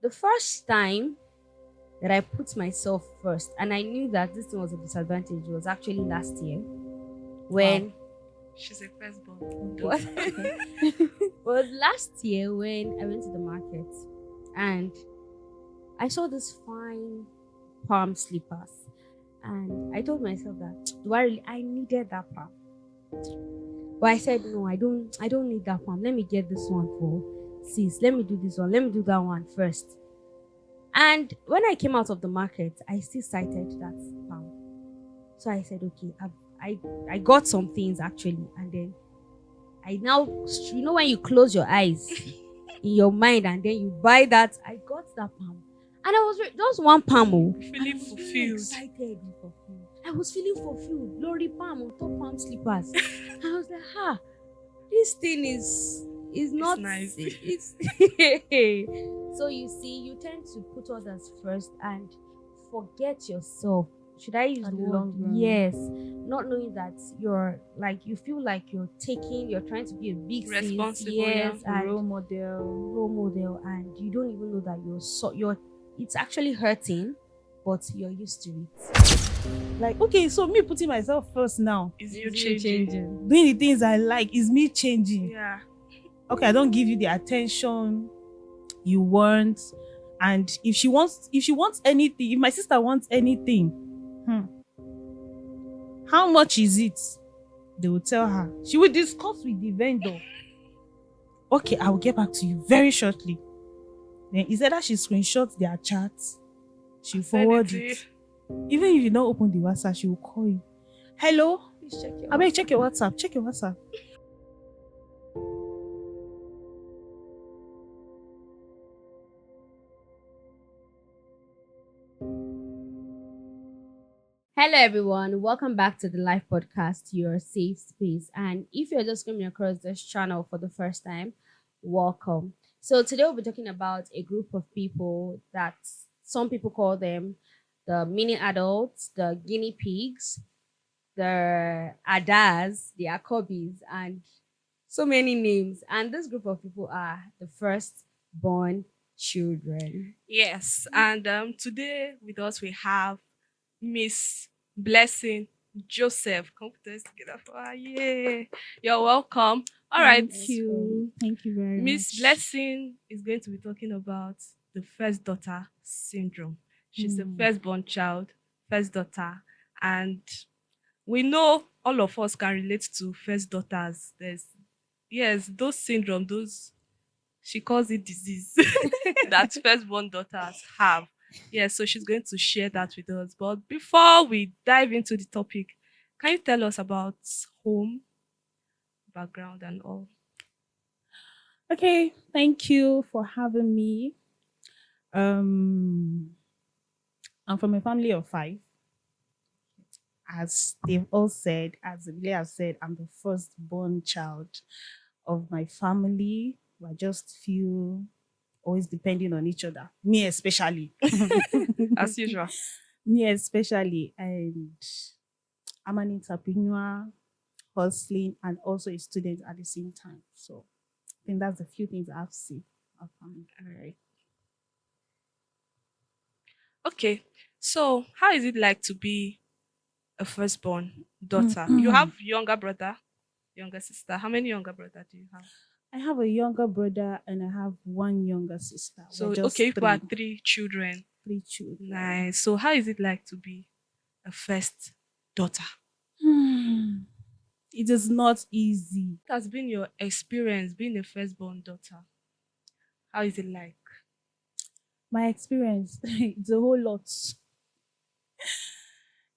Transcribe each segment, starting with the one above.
the first time that I put myself first, and I knew that this thing was a disadvantage, was actually last year when. Wow. She's a firstborn. What? Was last year when I went to the market and I saw this fine palm slippers, and I told myself that I needed that palm, but I said no, I don't need that palm. Let me get this one for sis. Let me do this one. Let me do that one first. And when I came out of the market, I still cited that palm. So I said, okay, I got some things actually, and then I now, when you close your eyes in your mind and then you buy that, I got that palm. And I was just one palm. Oh, and I Feeling was very fulfilled. excited and fulfilled. I was feeling fulfilled. Glory palm on top palm slippers. I was like, this thing is not nice. It's so you see, you tend to put others first and forget yourself. Should I use At the the word? long run. Yes. Not knowing that you feel like you're trying to be a big sis. Responsible, Yes, yeah. and Role model. and you don't even know that you're it's actually hurting, but you're used to it. Like, okay, so me putting myself first now, Is you It's you changing? doing the things I like, is me changing. Yeah. Okay, I don't give you the attention you want. And if she wants anything, if my sister wants anything, how much is it? They will tell her. She will discuss with the vendor. Okay, I will get back to you very shortly. Then is either she screenshots their chats, she forward Send it. Even if you don't open the WhatsApp, she will call you. Hello? Please check your I beg, check your WhatsApp. Check your WhatsApp. Hello, everyone. Welcome back to the Life Podcast, your safe space. And if you're just coming across this channel for the first time, welcome. So, today we'll be talking about a group of people that some people call them the mini adults, the guinea pigs, the adas, the akobis, and so many names. And this group of people are the first-born children. Yes, and today with us we have Miss Blessing Joseph. Come put us together for her. Yeah, you're welcome. All right, Thank you. Thank you very Miss much. Blessing is going to be talking about the first daughter syndrome. She's the firstborn child, first daughter, and we know all of us can relate to first daughters. There's yes, those syndrome, those she calls it disease that firstborn daughters have. Yeah, so she's going to share that with us. But before we dive into the topic, can you tell us about home, background, and all? Okay, thank you for having me. Um, I'm from a family of 5. As they've all said, as Billy has said, I'm the firstborn child of my family. We're just few, always depending on each other. Me especially. As usual. Me especially. And I'm an entrepreneur, hustling, and also a student at the same time. So I think that's the few things I have to say about family. All right. Okay. So, how is it like to be a firstborn daughter? You have younger brother, younger sister. How many younger brother do you have? I have a younger brother and I have one younger sister. So, We're just okay, you are 3 3 children. children. Nice. So, how is it like to be a first daughter? It is not easy. What has been your experience being a firstborn daughter? How is it like? My experience, it's a whole lot.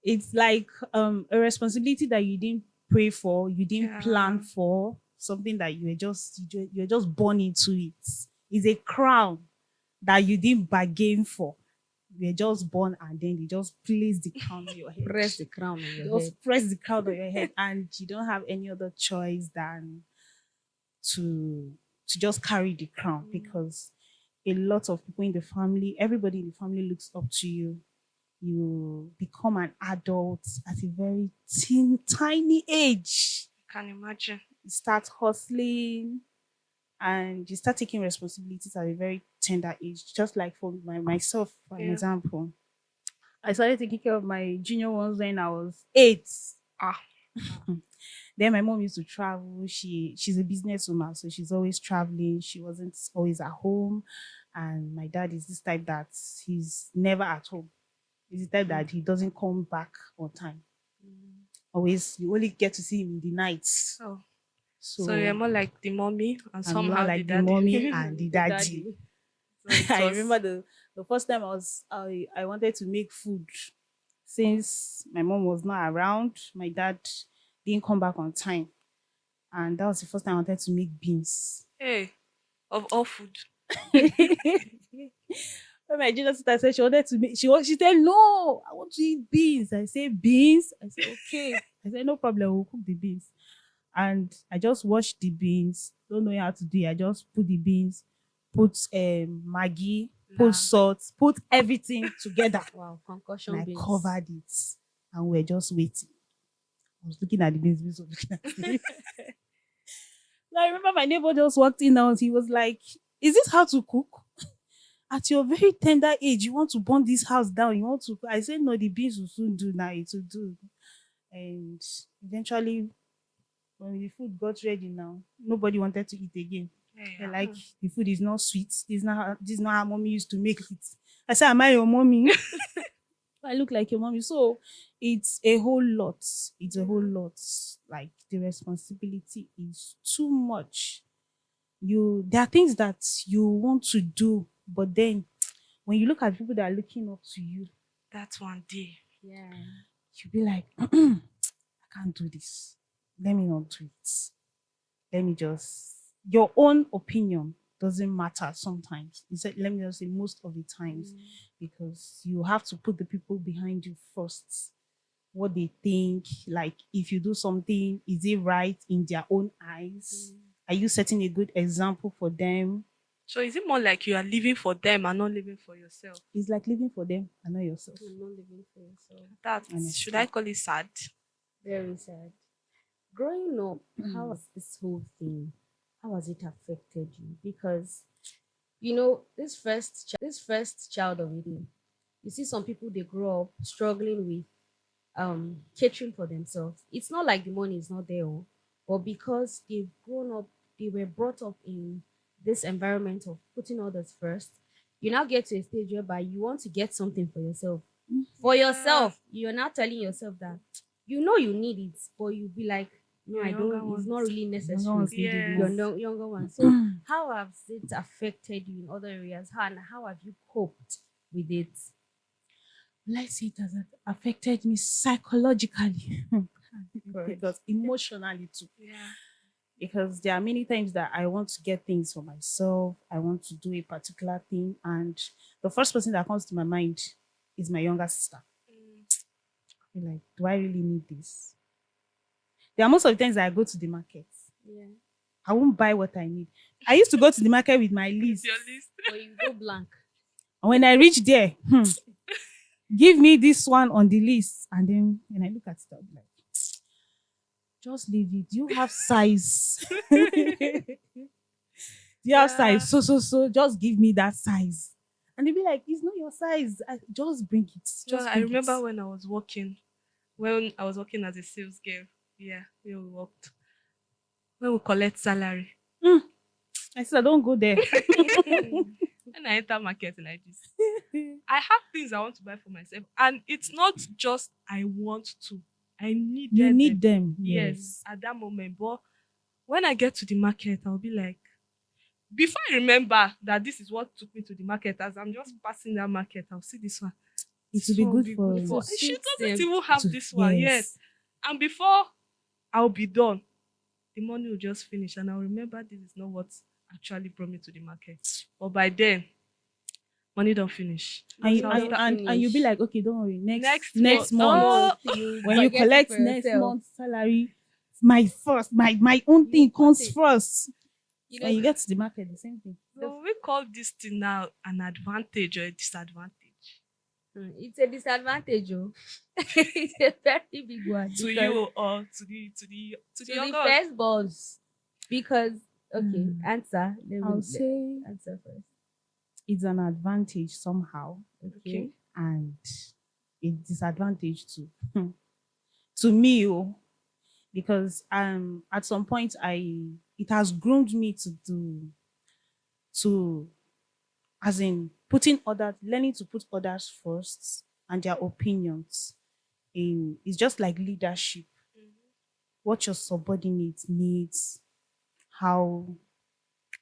It's like a responsibility that you didn't pray for, you didn't plan Yeah. for, something that you're just born into it. It's a crown that you didn't bargain for. You're just born and then you just place the crown on your head. Press the crown on your head. Just press the crown on your head and you don't have any other choice than to just carry the crown because a lot of people in the family, everybody in the family looks up to you. You become an adult at a very tiny age. Can imagine. You start hustling, and you start taking responsibilities at a very tender age. Just like for myself, for an Yeah. example, I started taking care of my junior ones when I was 8. Ah. Then my mom used to travel. She's a businesswoman, so she's always traveling. She wasn't always at home. And my dad is this type that he's never at home. He's the type that he doesn't come back on time. Always, you only get to see him in the nights. Oh. So, So you're more like the mommy and I'm somehow not like the the daddy. mommy and the daddy. So it I was- remember the first time I wanted to make food. Since my mom was not around, my dad didn't come back on time. And that was the first time I wanted to make beans. Hey, of all food. When my junior sister said she wanted to make, she said, no, I want to eat beans. I said, beans? I said, okay. I said, no problem, we'll cook the beans. And I just washed the beans. Don't know how to do it. I just put the beans, put Maggi, Nah. put salt, put everything together. Wow, concussion And I beans. covered it. And we were just waiting. I was looking at the beans was looking at me. I remember my neighbor just walked in and he was like, is this how to cook? At your very tender age, you want to burn this house down. You want to. I said, no, the beans will soon do now. It will do. And eventually, when the food got ready now, nobody wanted to eat again. They're like, the food is not sweet. This is not how mommy used to make it. I said, am I your mommy? I look like your mommy. So it's a whole lot. It's a whole lot. Like the responsibility is too much. There are things that you want to do, but then when you look at people that are looking up to you, That's one day. Yeah. you'll be like, I can't do this. Let me not do it. Let me just, your own opinion doesn't matter sometimes. Let me just say most of the times, because you have to put the people behind you first. What they think, like if you do something, is it right in their own eyes? Are you setting a good example for them? So is it more like you are living for them and not living for yourself? It's like living for them and not yourself. You're not living for yourself. That Honestly. should I call it sad? Very sad. Growing up, how was this whole thing? How has it affected you? Because this first child of it, you see some people they grow up struggling with catering for themselves. It's not like the money is not there, but because they've grown up, they were brought up in this environment of putting others first. You now get to a stage whereby you want to get something for yourself. For yourself, you're now telling yourself that you need it, but you'll be like, no, Your I younger don't. It's not ones. really necessary. ones need it Yes. more. Your younger one. So how has it affected you in other areas? How have you coped with it? Let's say it has affected me psychologically. Because emotionally too. Yeah. Because there are many times that I want to get things for myself. I want to do a particular thing. And the first person that comes to my mind is my younger sister. I'm like, do I really need this? There are most of the times that I go to the market. Yeah. I won't buy what I need. I used to go to the market with my list. Your list. Or you go blank. And when I reach there, give me this one on the list. And then when I look at it, I'll be like, just leave it. You have size. You have size. So, just give me that size. And they'll be like, it's not your size. Just bring it. Just I bring remember it. when I was working as a sales girl. Yeah, we worked. When we collect salary. I said, don't go there. When I enter market like this, I have things I want to buy for myself. And it's not just I want to. I need You them. need them. Yes, at that moment. But when I get to the market, I'll be like, before I remember that this is what took me to the market, as I'm just passing that market, I'll see this one. It will be One good will for She suit doesn't them. even have this one. Yes. And before I'll be done, the money will just finish. And I'll remember this is not what actually brought me to the market. But by then, money don't finish. And, Money and, don't and, and you'll be finish. like, okay, don't worry. Next Next month. month. When you forget it collect for next yourself. month's salary, my own You thing put comes it. first. You When you get to the market, the same thing. So we call this thing now an advantage or a disadvantage it's a disadvantage, oh. It's a very big one to because- you or to the to the younger ones? first boss, because Okay, answer. I'll say Answer first. it's an advantage somehow Okay. and a disadvantage too. To me, because at some point it has groomed me to as in putting others learning to put others first and their opinions in it's just like leadership. What your subordinates needs, how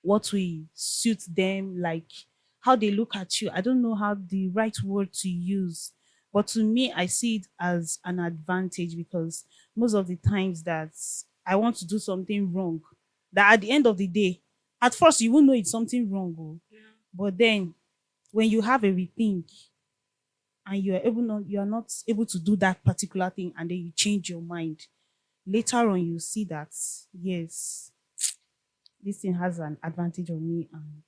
what will suit them, like how they look at you. I don't know how the right word to use, but to me, I see it as an advantage because most of the times that I want to do something wrong, that at the end of the day, at first you won't know it's something wrong, Yeah. but then when you have a rethink and you are not able to do that particular thing and then you change your mind, later on you see that yes, this thing has an advantage on me and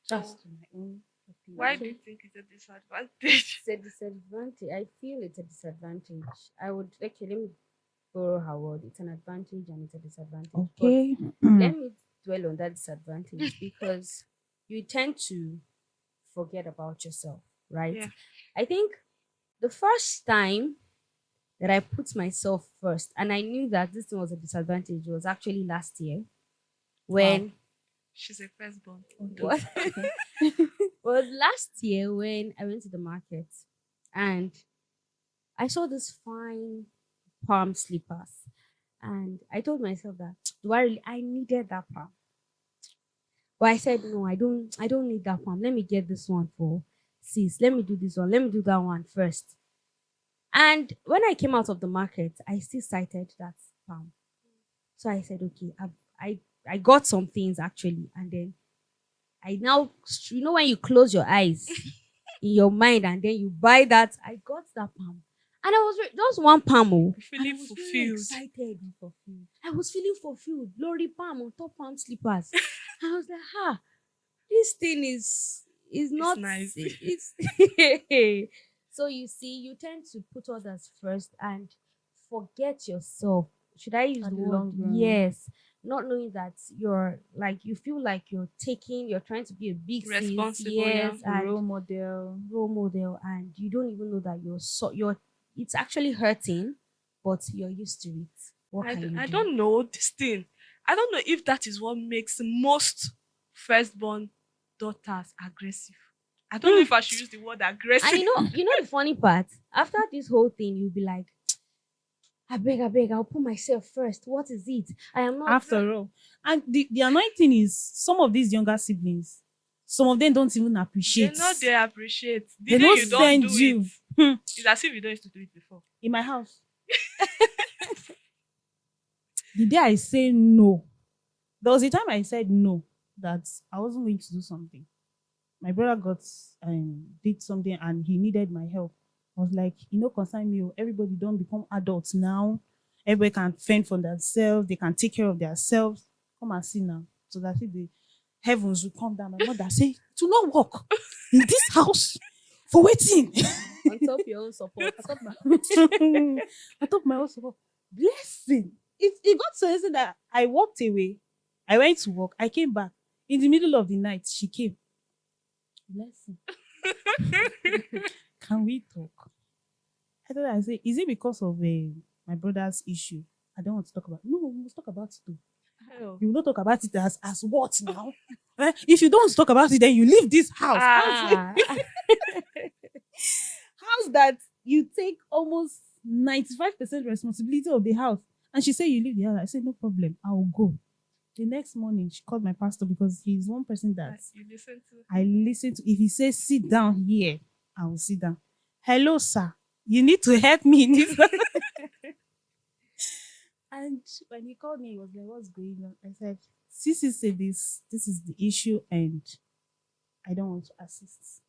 that's So to my own why do opinion. you think it's a disadvantage? It's a disadvantage. I feel it's a disadvantage. I would okay. Let me borrow her word. It's an advantage and it's a disadvantage. But Okay. let me dwell on that disadvantage because you tend to forget about yourself, right? Yeah. I think the first time that I put myself first and I knew that this thing was a disadvantage was actually last year when She's a firstborn. what was last year when I went to the market and I saw this fine palm slippers and I told myself that do I really I needed that palm. But I said no, I don't need that palm. Let me get this one for sis. Let me do this one. Let me do that one first. And when I came out of the market, I still cited that palm. So I said, okay, I got some things actually, and then I now when you close your eyes in your mind and then you buy that, I got that palm, and I was just one palm, and I Feeling was very fulfilled. excited and fulfilled. I was feeling fulfilled. Glory palm on top palm slippers. I was like, this thing is It's not nice. it's so you see you tend to put others first and forget yourself. Should I use At the the word long run. yes, not knowing that you're like you feel like you're trying to be a big sis, Responsible, yeah. yes, and Role model. and you don't even know that you're it's actually hurting, but you're used to it. What can you I do? don't know this thing. I don't know if that is what makes most firstborn daughters aggressive. I don't know if I should use the word And aggressive. you know the funny part, after this whole thing you'll be like, I beg, I'll put myself first. What is it? I am not. After all. And the annoying thing is some of these younger siblings, some of them don't even They appreciate. know they appreciate. The They day don't you don't send do you. it, it's as if you don't used to do it before. In my house. The day I say no, there was a time I said no, that I wasn't going to do something. My brother did something and he needed my help. I was like, concern me. Everybody don't become adults now. Everybody can fend for themselves. They can take care of themselves. Come and see now. So that if the heavens will come down, my mother say, to not walk in this house for waiting. On top your own support. I thought my own support. Blessing. It got so easy that I walked away. I went to work. I came back. In the middle of the night, she came. Blessing. Can we talk? I say, is it because of my brother's issue? I don't want to talk about it. No, we must talk about it too. You will not talk about it as what now? If you don't talk about it, then you leave this house. Ah. House that you take almost 95% responsibility of the house. And she said, you leave the house. I said, no problem. I will go. The next morning, she called my pastor because he's one person that You listen to. I listen to. If he says, sit down here, I will sit down. Hello, sir. You need to help me in this. And when he called me, he was like, what's going on? I said, Sisi said this is the issue and I don't want to assist.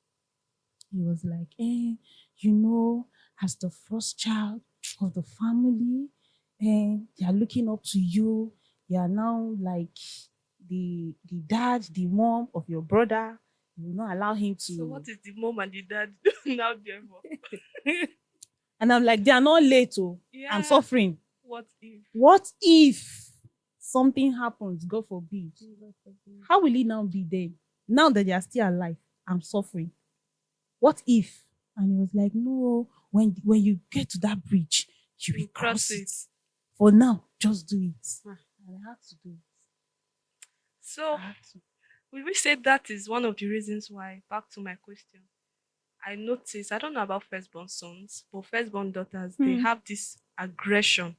He was like, as the first child of the family, they are looking up to you. You are now like the dad, the mom of your brother. You will not allow him to. So what is the mom and the dad now there for? And I'm like, they are not late. Oh, Yeah. I'm suffering. What if? What if something happens, God forbid, how will it now be then? Now that they are still alive, I'm suffering. What if? And he was like, no, when you get to that bridge, you will cross it. For now, just do it. And I had to do it. So I had to. we say that is one of the reasons why, back to my question, I notice, I don't know about firstborn sons, but firstborn daughters, they have this aggression.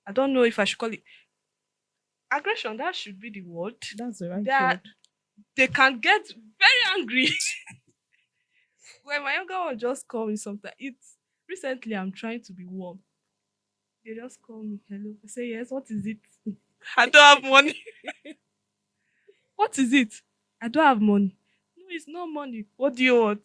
I don't know if I should call it aggression, that should be the word. That's the right That word. they can get very angry. When my younger one just call me sometimes, it's recently I'm trying to be warm. They just call me, hello. I say, yes, what is it? I don't have money. What is it? I don't have money. No, it's not money. What do you want?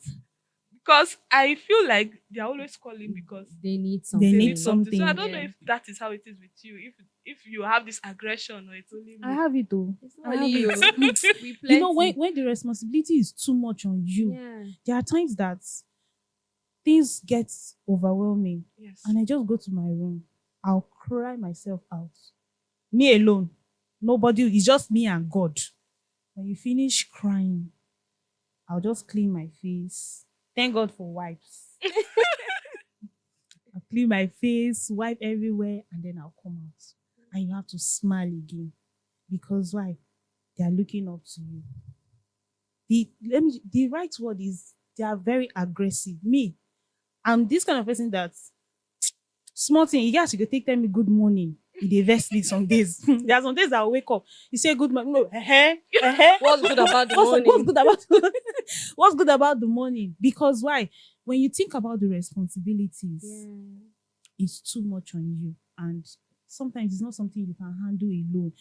Because I feel like they're always calling because They need something. They they need need something. So I something. don't know Yeah. if that is how it is with you. If you have this aggression or it's only me. I have it though. It's I not have only you. it. We You know, plenty. when the responsibility is too much on you, Yeah. there are times that things get overwhelming, Yes. and I just go to my room. I'll cry myself out. Me alone. Nobody. It's just me and God. When you finish crying, I'll just clean my face. Thank God for wipes. I'll clean my face, wipe everywhere, and then I'll come out. And you have to smile again. Because why? They are looking up to you. The right word is they are very aggressive. Me, I'm this kind of person that small thing, you guys should go tell me good morning. They vex me some days. There are some days I'll wake up. You say good morning. No, What's good about the what's morning? good about what's good about the morning? Because why? When you think about the responsibilities, Yeah. it's too much on you. And sometimes it's not something you can handle alone.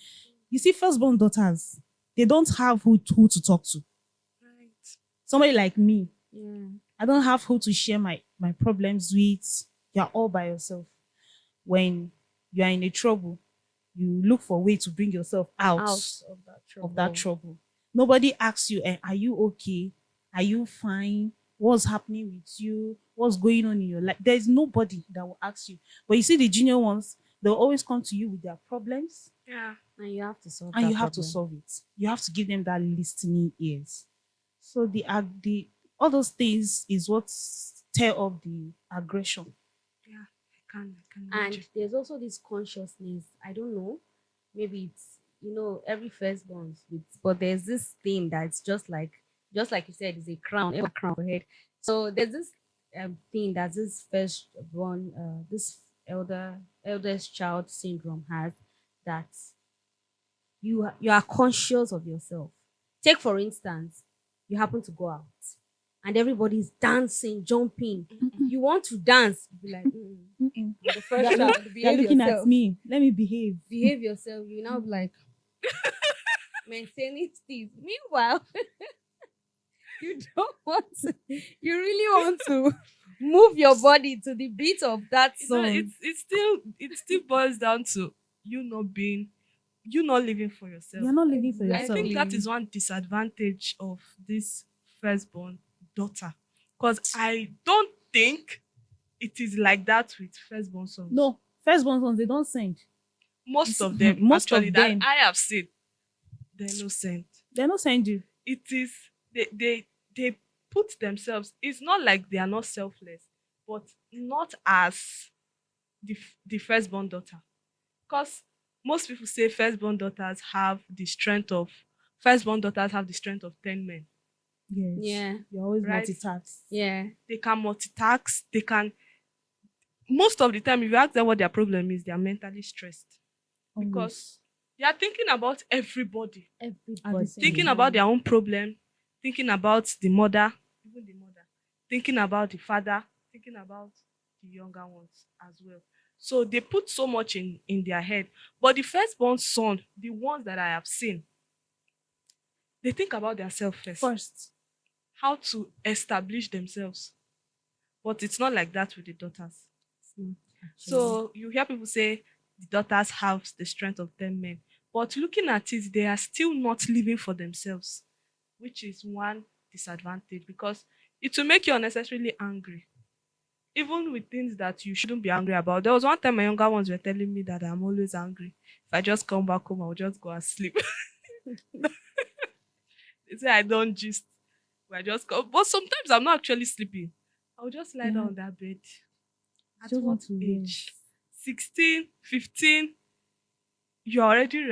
You see, firstborn daughters, they don't have who to talk to. Right. Somebody like me, Yeah. I don't have who to share my problems with. You're all by yourself. When you are in a trouble, you look for a way to bring yourself out Of that trouble. of that trouble. Nobody asks you, are you okay? Are you fine? What's happening with you? What's going on in your life? There's nobody that will ask you. But you see, the junior ones, they'll always come to you with their problems, Yeah. And you have to solve and that you have to problem. solve it. You have to give them that listening ears. So the all those things is what stir up the aggression. Yeah. I can And imagine. there's also this consciousness. I don't know. Maybe it's every firstborn with, but there's this thing that's just like you said, is a crown, a crown for head. So there's this thing that this firstborn, this eldest child syndrome has, that you are conscious of yourself. Take for instance, you happen to go out and everybody's dancing, jumping. You want to dance, you be like, Mm-mm. the first They're, child, they're behave looking yourself. at me. Let me behave. Behave yourself. You now be like maintaining steez. Meanwhile, you don't want to. You really want to move your body to the beat of that song. It still boils down to you not living for yourself. You're not living for I yourself. think that is one disadvantage of this firstborn daughter. Because I don't think it is like that with firstborn sons. No, firstborn ones, they don't send. Most of them, Most actually, of that them. I have seen, they're no sent. They're not send you. It is they put themselves. It's not like they are not selfless, but not as the firstborn daughter. Because most people say firstborn daughters have the strength of 10 men. Yes. Yeah. You're always Right. multitask. Yeah. They can multitask. They can. Most of the time, if you ask them what their problem is, they are mentally stressed because they are thinking about everybody, Everybody. thinking about their own problem, thinking about the mother, even the mother, thinking about the father, thinking about the younger ones as well. So they put so much in their head. But the firstborn son, the ones that I have seen, they think about themselves first, how to establish themselves. But it's not like that with the daughters. So you hear people say the daughters have the strength of 10 men. But looking at it, they are still not living for themselves, which is one disadvantage because it will make you unnecessarily angry. even with things that you shouldn't be angry about. There was one time my younger ones were telling me that I'm always angry. If I just come back home, I'll just go and sleep. They say I don't just, I just go. But sometimes I'm not actually sleeping. I'll just lie down Yeah. on that bed. At Just what want to age? rest. 16, 15, you're already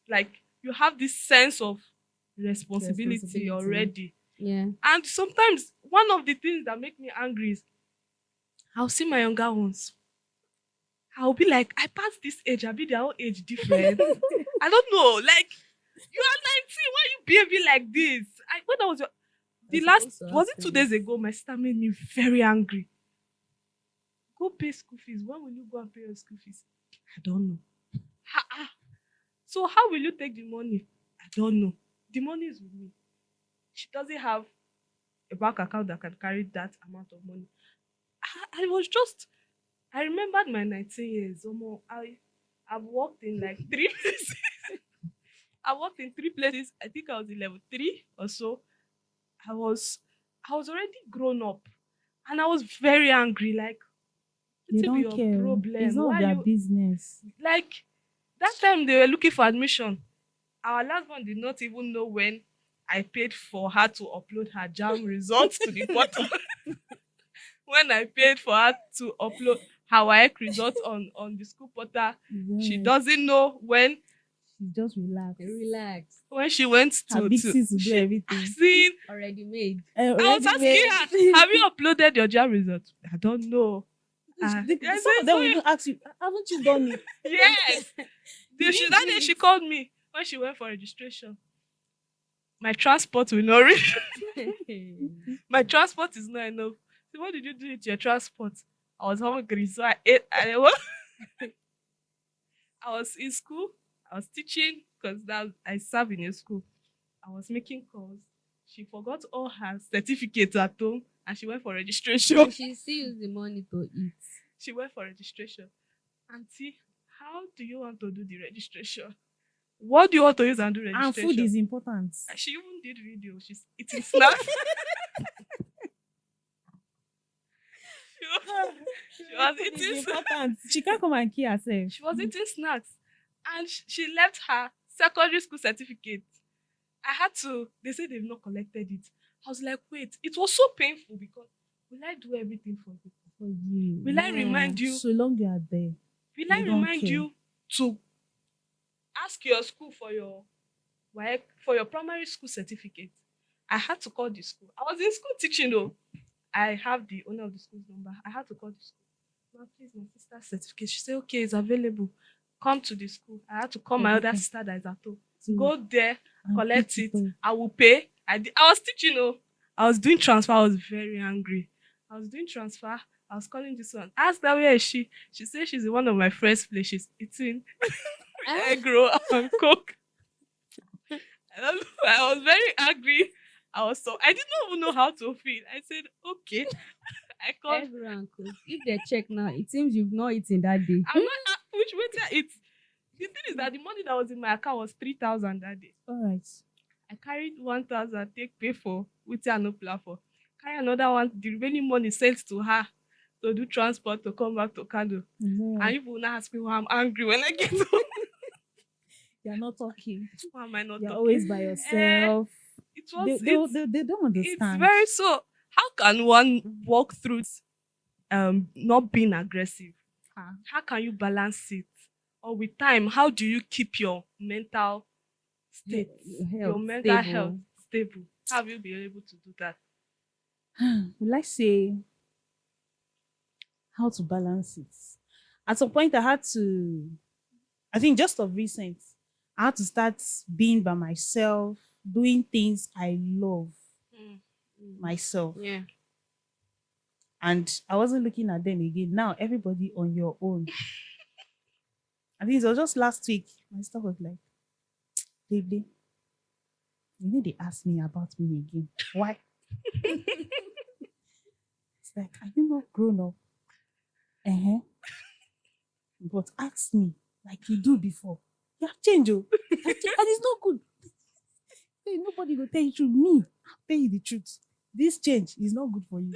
like you have this sense of responsibility already. Yeah. And sometimes one of the things that make me angry is I'll see my younger ones. I'll be like, I passed this age, I'll be their own age different. I don't know. Like, you are 19, why you behaving like this? When I was the last, was it 2 days ago, my sister made me very angry. Go pay school fees. When will you go and pay your school fees? I don't know. Ha-ah. So how will you take the money? I don't know. The money is with me. She doesn't have a bank account that can carry that amount of money. I was just, I remembered my 19 years. I've worked in like 3 places. I worked in 3 places. I think I was in level 3 or so. I was I was already grown up and I was very angry. Like, They what's be don't your care. It's problem? not Why their you business. like that time they were looking for admission? Our last one did not even know when I paid for her to upload her jam results to the portal. When I paid for her to upload her WAEC results on the school portal, she Yeah. doesn't know She's just relaxed. Relax. when she went Her to big sis will do she everything. seen. Already made. I was Already asking made. her, have you uploaded your jam results? I don't know. I Some of said, them will even ask you, haven't you done it? yes. That day she called me when she went for registration. My transport will not reach. My transport is not enough. So what did you do with your transport? I was hungry, so I ate. I was in school. I was teaching because I serve in a school. I was making calls. She forgot all her certificates at home and she went for registration. And she still use the money to eat. She went for registration. Auntie, how do you want to do the registration? What do you want to use and do registration? And food is important. She even did video. She's eating snacks. She was Food is eating important. She can't come and kill herself. She was eating snacks and she left her secondary school certificate. I had to, they said they've not collected it. I was like, wait, it was so painful because will I do everything for you? For you. Will I remind you? So long you are there. Will I They don't remind care. you to ask your school for your primary school certificate? I had to call the school. I was in school teaching though. I have the owner of the school's number. I had to call the school. Ma, please, my sister's certificate. She said, okay, it's available. Come to the school. I had to call my other sister that is at home. Go there, And collect pick it. it up. I will pay. I was teaching, I was doing transfer. I was very angry. I was doing transfer. I was calling this one. Ask her where is she. She said she's in one of my friends' place. She's eating egg roll and coke. I don't know. I was very angry. I did not even know how to feel. I said, okay. I called. Egg and coke. If they check now, it seems you've not eaten that day. I'm not which way to eat. The thing is that the money that was in my account was 3,000 that day. All right. I carried 1,000, take pay for which I no plan for. Carry another one, the remaining money sent to her to do transport to come back to Kano. Yeah. And people will now ask me why I'm angry when I get home. You're not talking. Why am I not You're talking? always by yourself. It was They don't it's understand. very so. How can one walk through not being aggressive? How can you balance it? Or with time, how do you keep your mental state, your mental health stable? How have you been able to do that? Will I say how to balance it? At some point, I think just of recent, I had to start being by myself, doing things I love myself. Yeah. And I wasn't looking at them again. Now, everybody on your own. I think it was just last week, my sister was like, baby, you know they asked me about me again. Why? It's like, are you not grown up? But ask me like you do before. You have changed, oh. You have changed, and it's not good. Hey, nobody will tell you the truth. Me, I'll tell you the truth. This change is not good for you.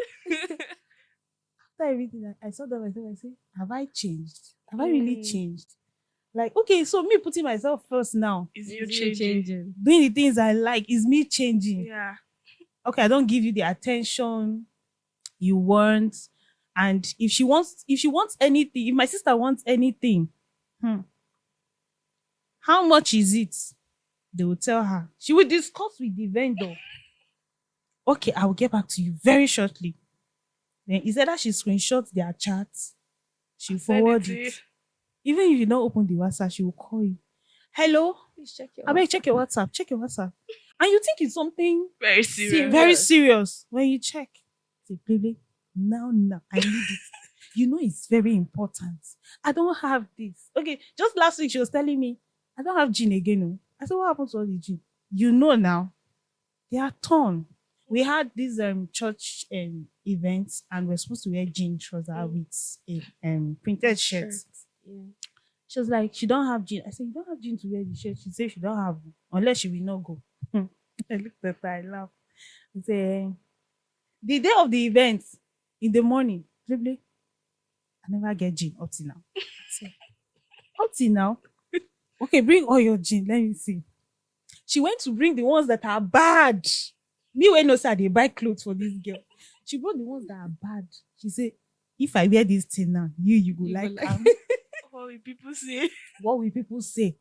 after everything, I saw that myself. I say, have I changed? Have I really changed? Like, okay, so me putting myself first now, Is you Is you changing? doing the things I like, is me changing. Yeah. Okay, I don't give you the attention you want. And if she wants anything, if my sister wants anything, how much is it? They will tell her. She will discuss with the vendor. Okay, I will get back to you very shortly. Then is either she screenshots their chats, she Send forward to you. it. Even if you don't open the WhatsApp, she will call you. Hello, Please check your I beg check your WhatsApp. Check your WhatsApp. And you think it's something Very serious. very serious when you check. Say, baby, now, I need it. You know it's very important. I don't have this. Okay, just last week she was telling me, I don't have gin again. Oh. I said, what happened to all the gin? You know now. They are torn. We had these church events and we're supposed to wear jean trousers with a printed shirt. Yeah. She was like, she don't have jean. I said, you don't have jean to wear the shirt. She said she don't have one, unless she will not go. I looked at her, I laughed. I said, the day of the event, in the morning, really, I never get jean up till now. I said, up till now? Okay, bring all your jean. Let me see. She went to bring the ones that are bad. Me when no say they buy clothes for this girl. She brought the ones that are bad. She said, if I wear this thing now, you go like am. What will people say? What will people say?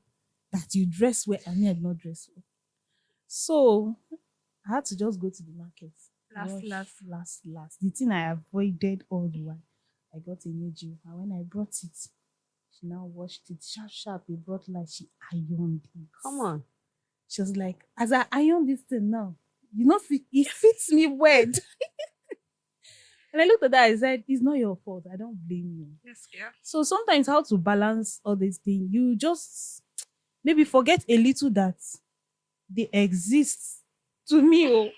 That you dress well and me I did not dress well. So I had to just go to the market. Last. The thing I avoided all the while. I got a new jean. And when I brought it, she now washed it sharp. It brought light. She ironed it. Come on. She was like, as I iron this thing now, you know, it fits me well. And I looked at that, I said, it's not your fault. I don't blame you. Yes, yeah. So sometimes how to balance all these things, you just maybe forget a little that they exist to me.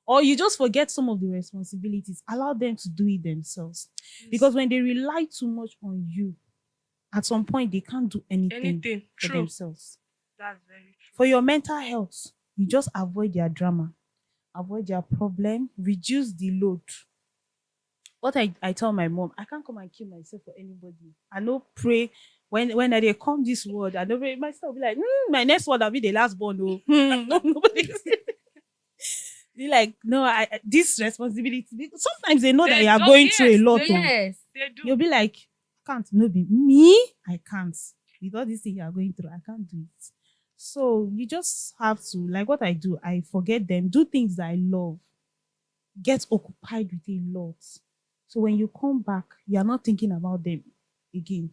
Or you just forget some of the responsibilities. Allow them to do it themselves. Yes. Because when they rely too much on you, at some point they can't do anything for True. themselves. That's very true. For your mental health, you just avoid their drama, avoid their problem, reduce the load. What I tell my mom, I can't come and kill myself for anybody. I no pray when I dey come this world, I don't pray myself be like, my next word will be the last born. No, nobody. Be like, no, this responsibility. Sometimes they know that you are going through a lot. Yes, They do. You'll be like, can't no be me. I can't. With all this thing you are going through, I can't do it. So you just have to, like what I do, I forget them, do things that I love, get occupied with a lot. So when you come back, you are not thinking about them again.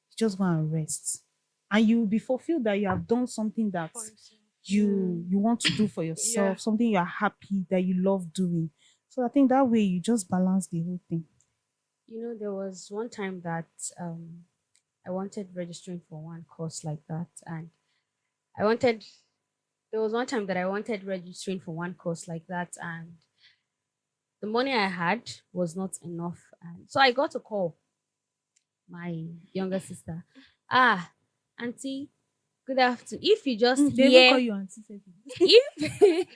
You just go and rest. And you will be fulfilled that you have done something that For yourself. you want to do for yourself, something you are happy that you love doing. So I think that way you just balance the whole thing. You know, there was one time that I wanted registering for one course like that, and there was one time that I wanted registering for one course like that, and the money I had was not enough. And so I got a call. My younger sister, auntie, good afternoon. If you just They even call you auntie. if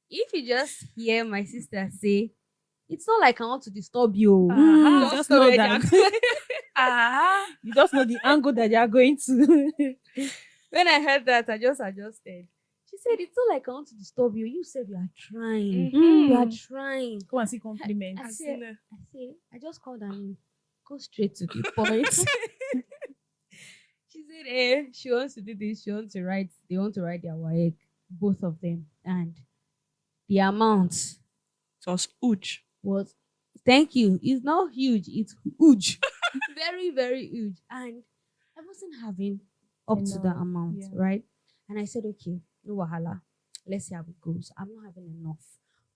if you just hear my sister say, it's not like I want to disturb you. Just know already that. You just know the angle that you are going to. When I heard that, I just adjusted. She said, it's not like I want to disturb you. You said you are trying. You are trying. Come and see compliments. I just called and go straight to the point. She said, she wants to do this. They want to write their WAEC, both of them. And the amount It was huge. was, thank you. It's not huge. It's huge. Very, very huge. And I wasn't having up to the amount, right? And I said, okay, no wahala. Let's see how it goes. I'm not having enough.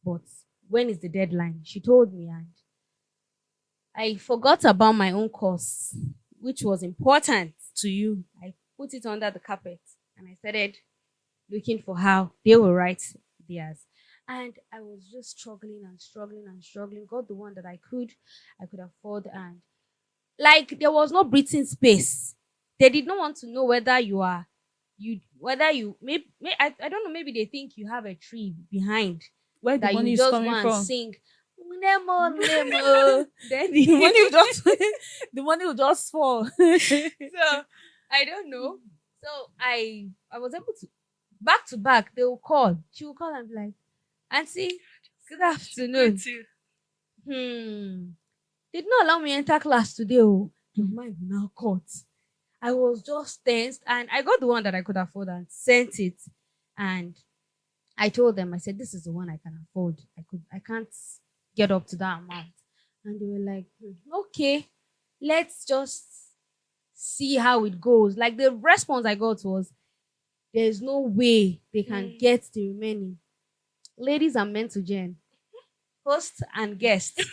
But when is the deadline? She told me, and I forgot about my own course, which was important To you. I put it under the carpet and I started looking for how they will write theirs. And I was just struggling. Got the one that I could afford, and like there was no breathing space. They did not want to know whether I don't know, maybe they think you have a tree behind Where the that money you is just coming want from. sing. Nemo. Then The money will just the money will just fall. so I don't know. So I was able to back to back. They will call. She will call and be like, Auntie, good afternoon. Greet you. They did not allow me enter class today. Oh, your mind will now cut. I was just tensed, and I got the one that I could afford and sent it. And I told them, I said, this is the one I can afford. I can't get up to that amount. And they were like, okay, let's just see how it goes. Like the response I got was, there's no way they can get the remaining. Ladies are meant to gen. Host and guest.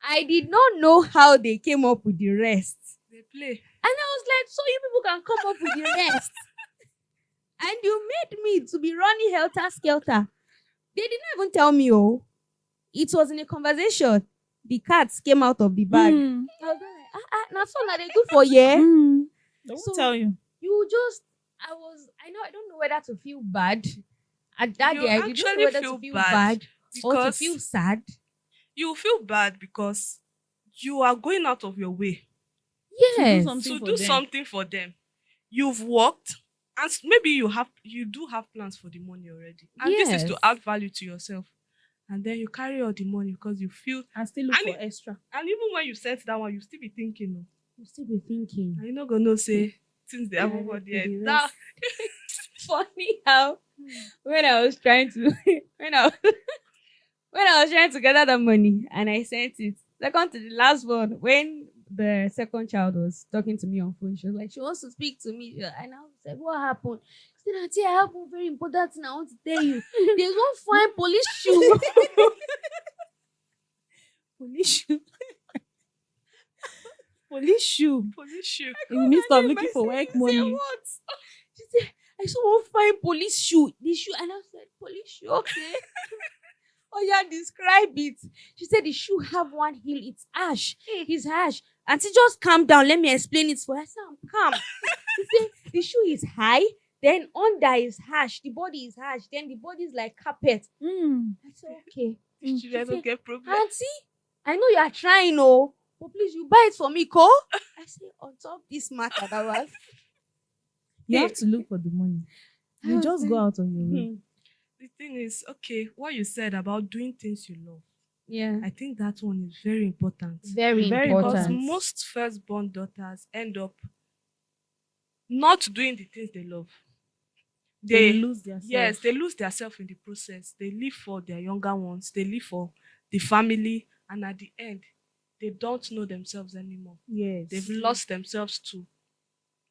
I did not know how they came up with the rest. They play. And I was like, so you people can come up with the rest. And you made me to be running helter skelter. They did not even tell me, oh. It was in a conversation. The cats came out of the bag. I was like, now so now they do for year. They won't tell you. You just, I don't know whether to feel bad. At that You day, I didn't know whether to feel bad or to because feel sad. you feel bad because you are going out of your way Yes. something to do something for them. You've worked, and maybe you do have plans for the money already, and this is to Yes. add value to yourself. And then you carry all the money because you feel, and still look And for it- extra. and even when you sent that one, you still be thinking, oh, You still be thinking. and you're not gonna say things they haven't got The yet. rest. That Funny how when I was trying to when I was trying to gather the money and I sent it. Second to the last one, when the second child was talking to me on phone, she was like, she wants to speak to me. And I was like, what happened? She said, Auntie, I have one very important thing I want to tell you. There's one fine police shoe. Police shoe. Police shoe. police shoe. In the midst of Name looking for myself. work She said, money. what? She said, I saw one fine police shoe. The shoe. And I said, police shoe, okay. Oh yeah, describe it. She said the shoe have one heel. It's ash. It's ash. Auntie, just calm down. Let me explain it for her. I said, I'm calm. She said the shoe is high. Then under is hash. The body is hash. Then the body is like carpet. I said, okay. You She don't said, get problem. Auntie, I know you are trying, oh, but please, you buy it for me, Ko. I said, on top this matter that was. You have to look for the money. You was just like, go out of your way. The thing is, okay, what you said about doing things you love, Yeah. I think that one is very important. Very Very Because important. most firstborn daughters end up not doing the things they love. They lose their Yes, they lose themselves in the process. They live for their younger ones. They live for the family, and at the end, they don't know themselves anymore. Yes. They've lost themselves to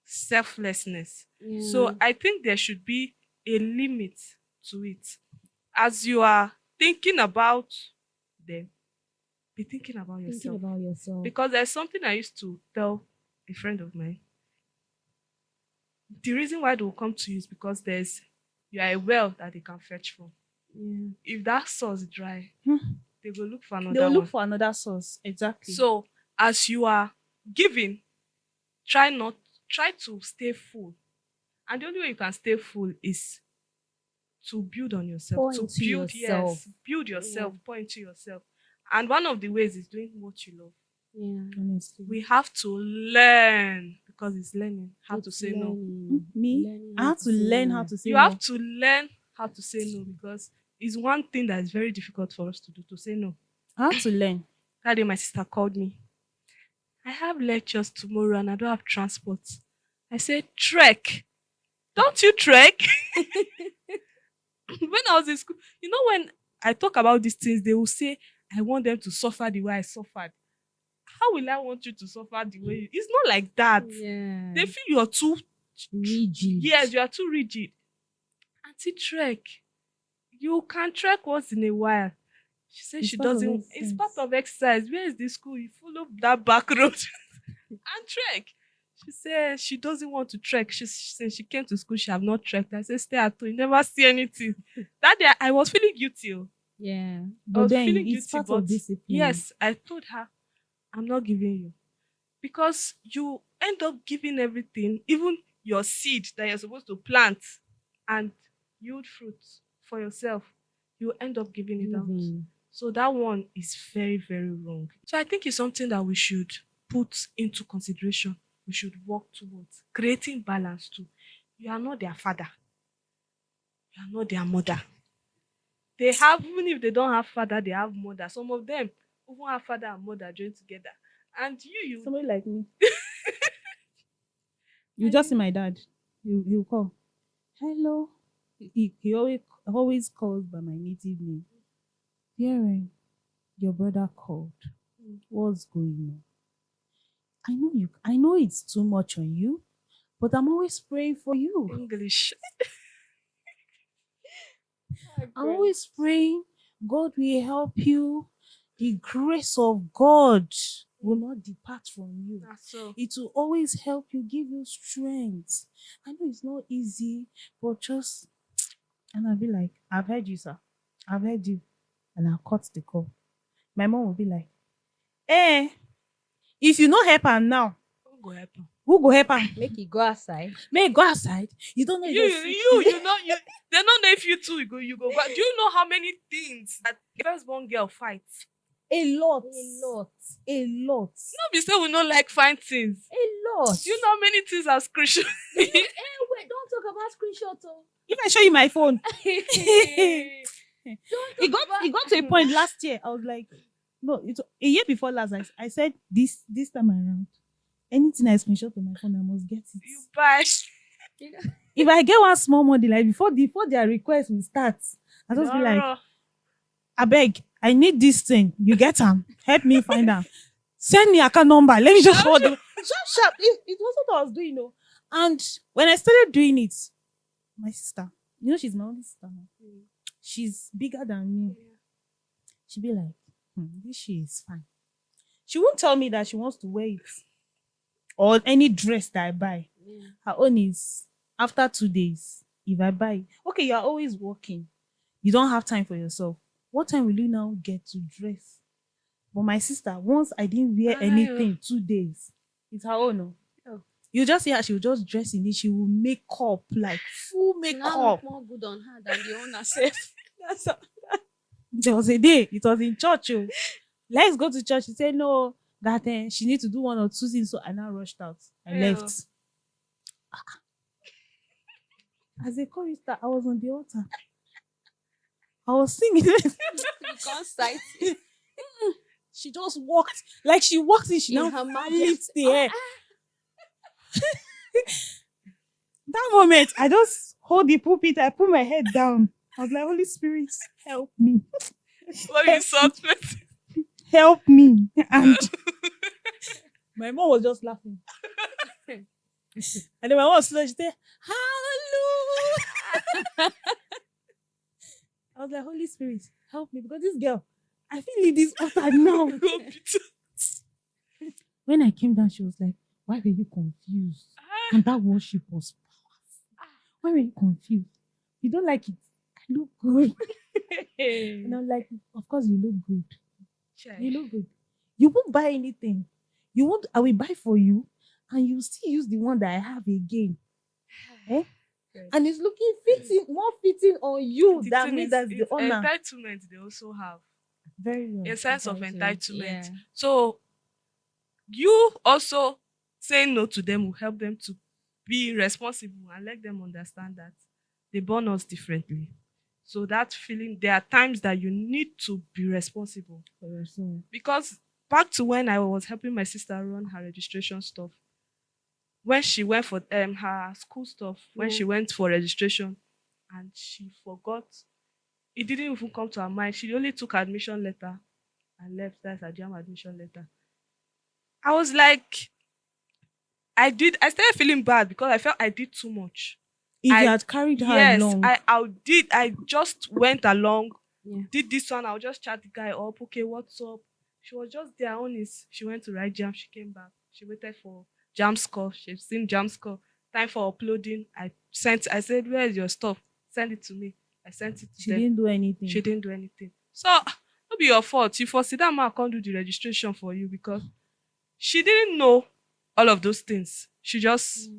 selflessness. Yeah. So I think there should be a limit to it. As you are thinking about them, be thinking about thinking yourself. about yourself. Because there's something I used to tell a friend of mine. The reason why they will come to you is because you are a well that they can fetch from. Yeah. If that source dry, Hmm. they will look for another They will look one. for another source. Exactly. So as you are giving, try to stay full. And the only way you can stay full is to build on yourself. Pour to into build, yourself. yes, build yourself, pour into yourself. And one of the ways is doing what you love. Yeah. honestly. We have to learn, because it's learning how to It's say no. Me? Learning I how have to to say learn no. how to say You no. have to learn how to say no, because it's one thing that is very difficult for us to do, to say no. I have to learn. That day my sister called me. I have lectures tomorrow and I don't have transport. I said, trek. Don't you trek? When I was in school, when I talk about these things, they will say, I want them to suffer the way I suffered. How will I want you to suffer the way It's not like that. Yeah. They feel you're too rigid. Yes, you are too rigid. Auntie trek. You can trek once in a while. She said It's she part of doesn't. It's exercise. part of exercise. Where is the school? You follow that back road and trek. She said she doesn't want to trek. Since she came to school, she have not trekked. I said, stay at home. You never see anything. That day, I was feeling guilty. Oh. Yeah. I But was then feeling it's guilty, part of but discipline. yes, I told her, I'm not giving you. Because you end up giving everything, even your seed that you're supposed to plant and yield fruits for yourself. you end up giving it out. Giving. So that one is very, very wrong. So I think it's something that we should put into consideration. We should work towards creating balance too. You are not their father. You are not their mother. They have, even if they don't have father, they have mother. Some of them even have father and mother joined together. And you Somebody like me. You And just you- see my dad. You call. Hello. He always calls by my native name. Dear, your brother called. What's going on? I know it's too much on you, but I'm always praying for you. English. I'm always praying God will help you. The grace of God will not depart from you. So It will always help you, give you strength. I know it's not easy, but just, and I'll be like, I've heard you, sir. I've heard you. And I'll cut the call. My mom will be like, if you not help her now, what go happen? who go help her? Make it go outside. May go outside. You don't know You know you they don't know if you too you go. But do you know how many things that firstborn girl fights? a lot. A No, be say we not like fine things. lot. Do you know how many things are screenshot? Wait, don't talk about screenshots. Oh. If I show you my phone, Don't it got to a point last year. I was like, no, it's a year before last. I said this time around, anything I screenshot on my phone, I must get it. You bash. You know, If I get one small money, like before their request will start, I just be like, No. I beg, I need this thing. You get them. Help me find them. Send me account number. Let me just hold them. Sharp. It was what I was doing, And when I started doing it, my sister, she's my only sister now. She's bigger than me. She'd be like, this shit is fine. She won't tell me that she wants to wear it or any dress that I buy. Her own is after 2 days. If I buy, okay, you're always working. You don't have time for yourself. What time will you now get to dress? But my sister, once I didn't wear anything 2 days, it's her own. Oh. You just see her, she will just dress in it. She will make up, like full now makeup. look more good on her than the owner herself. That's all. There was a day, it was in church. Let's go to church. She said no, that she need to do 1 or 2 things. So I now rushed out. I left. As a chorister, I was on the altar. I was singing. You can't sight it. She just walked. Like she walked in, she In now her majesty. lifts the air. That moment, I just hold the pulpit. I put my head down. I was like, Holy Spirit, help me. What you sort Help me. And my mom was just laughing. And then my mom was like, she said, Hallelujah. I was like, Holy Spirit, help me. Because this girl, I feel leave this altar now. When I came down, she was like, why were you confused? And that worship was powerful. Why were you confused? You don't like it? I look good. And I'm like, of course you look good. You look good. You won't buy anything. I will buy for you, and you still use the one that I have again. Eh? Yes. And it's looking more fitting on you The than thing me. is, That's the it's honor. entitlement they also have. Very well. A sense of Entitlement. entitlement. Yeah. So you also saying no to them will help them to be responsible and let them understand that they born us differently. So that feeling, there are times that you need to be responsible. For yourself. Because back to when I was helping my sister run her registration stuff, when she went for her school stuff, when she went for registration and she forgot, it didn't even come to her mind. She only took her admission letter and left. That's her jam admission letter. I was like, I started feeling bad because I felt I did too much. If I- you had carried her Yes, along, I just went along, Yeah. did this one, I'll just chat the guy up, okay, what's up? She was just there on his, she went to write jam, she came back, she waited for jam score, she's seen jam score, time for uploading, I said, where's your stuff? Send it to me. I sent it to she them. didn't do anything. She didn't do anything. So, no be your fault. You for sit that man can't do the registration for you because she didn't know all of those things. She just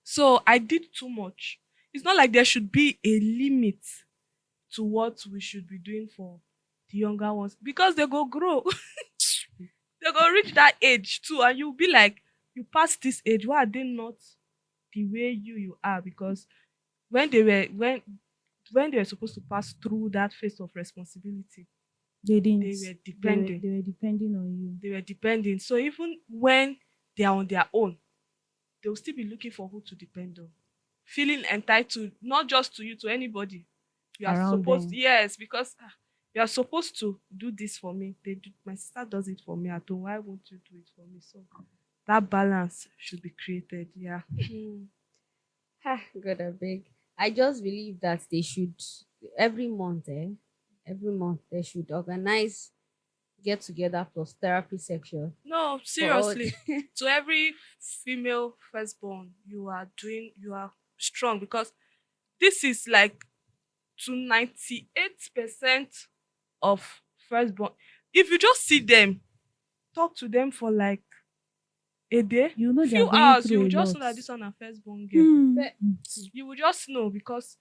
so I did too much. It's not like there should be a limit to what we should be doing for the younger ones, because they go grow. They go reach that age too, and you'll be like, you passed this age, why are they not the way you are? Because when they were when they were supposed to pass through that phase of responsibility, They didn't. they were depending. They were depending on you. They were depending. So even when they are on their own, they'll still be looking for who to depend on. Feeling entitled, not just to you, to anybody. You are Around supposed them. yes, because you are supposed to do this for me. My sister does it for me at home. Why won't you do it for me? So that balance should be created. Yeah. Hmm. God, I beg. I just believe that they should every month they should organize get together plus therapy section No, for all. seriously. To every female firstborn, you are strong, because this is like to 98% of firstborn. If you just see them, talk to them for like a day, You know they are few going hours, through you will a just lot. know that this one a firstborn girl. Hmm. But- You will just know, because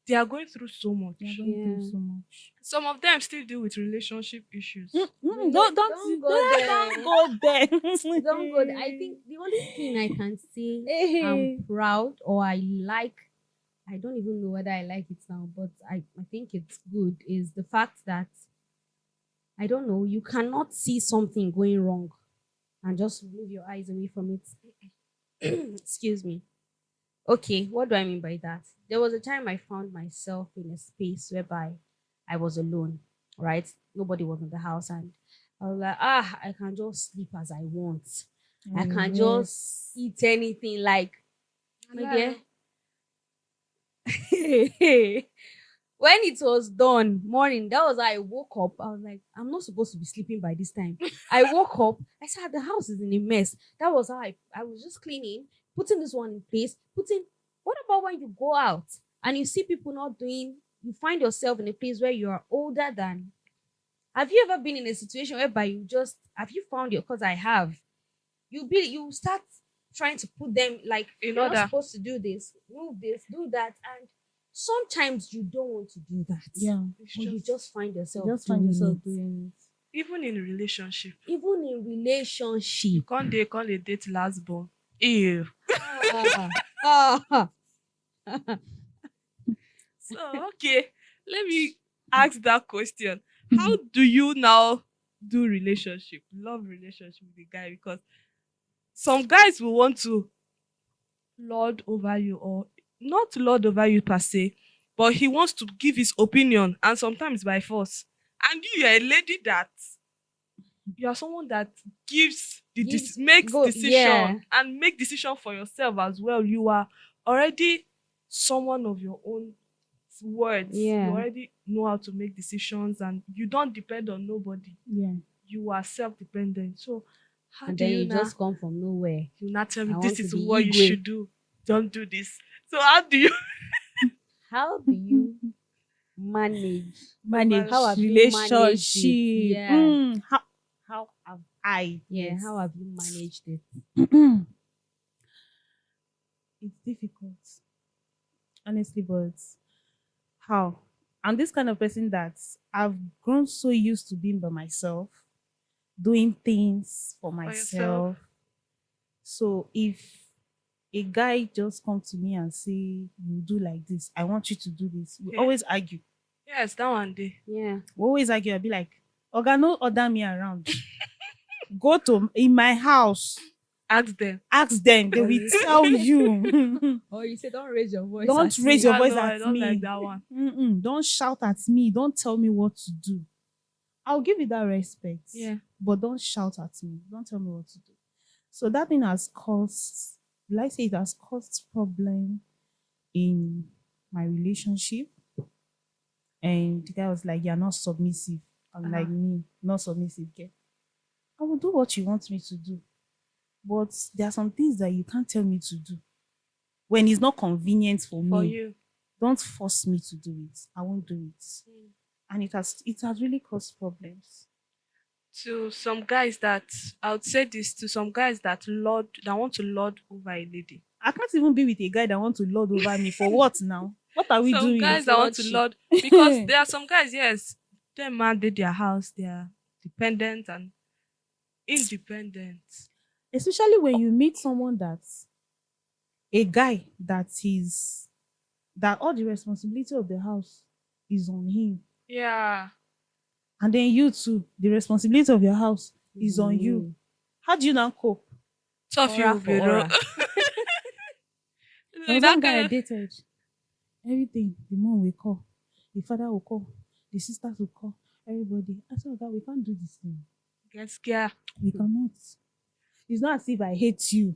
they are going through so much. They are going through Yeah. so much. Some of them still deal with relationship issues. Don't Don't go there. go there. Don't go there. I think the only thing I can say I'm proud or I like, I don't even know whether I like it now, but I think it's good, is the fact that I don't know, you cannot see something going wrong and just move your eyes away from it. Excuse me. Okay, what do I mean by that? There was a time I found myself in a space whereby I was alone, right? Nobody was in the house, and I was like, I can just sleep as I want. I can just eat anything. Like, my dear, when it was done morning, that was how I woke up. I was like, I'm not supposed to be sleeping by this time. I woke up, I said the house is in a mess. That was how I was just cleaning, putting this one in place, what about when you go out and you see people not doing, you find yourself in a place where you are older than, have you ever been in a situation whereby have you found your, because I have, you start trying to put them like, In you're not order. supposed to do this, move this, do that, and sometimes you don't want to do that. Yeah. It's But you just find yourself You just find yourself doing doing it. even in relationship. it. Even in relationship. Can't they date last born? Ew. Ah, ah. So okay, let me ask that question. How do you now do love relationship with the guy? Because some guys will want to lord over you, or not lord over you per se, but he wants to give his opinion, and sometimes by force. And you're a lady that you are someone that gives makes decision, yeah. and make decision for yourself as well. You are already someone of your own words. Yeah. You already know how to make decisions, and you don't depend on nobody. Yeah. You are self-dependent. So how And do then you you now just come from nowhere. you now tell me I want this to is be what you Igwe. should do? Don't do this. So how do you How do you manage? Manage How have you managed it? relationship. Yeah. How have I? Yeah, Yes. how have you managed it? It's difficult, honestly, but how? I'm this kind of person that I've grown so used to being by myself, doing things for yourself. myself. So if a guy just come to me and say, you do like this, I want you to do this, we Yeah. always argue. Yes, that one day. Yeah. We always argue. I'll be like, Oga, no order me around. Go to in my house, Ask them. ask them, they will tell you. Or you say, don't raise your voice. Don't raise your Ah, voice no, I at don't me. like that one. Don't shout at me. Don't tell me what to do. I'll give you that respect. Yeah. But don't shout at me. Don't tell me what to do. So that thing has caused, will I say it has caused problem in my relationship. And the guy was like, you're not submissive. I'm like, me, not submissive. Okay? I will do what you want me to do. But there are some things that you can't tell me to do. When it's not convenient for For me, you. don't force me to do it. I won't do it. And it has really caused problems. To some guys that I would say this to some guys that want to lord over a lady. I can't even be with a guy that wants to lord over me. For what now? What are we Some doing? guys I want to lord because there are some guys, yes, them man did their house, they are dependent and independent. Especially when you meet someone that's a guy that all the responsibility of the house is on him. Yeah. And then you too, the responsibility of your house is on you. Mm. How do you now cope? Tough Aura you for will be aura. There was one guy I dated. Everything, the mom will call, the father will call, the sisters will call, everybody. I said, God, we can't do this thing. Get scared. We cannot. It's not as if I hate you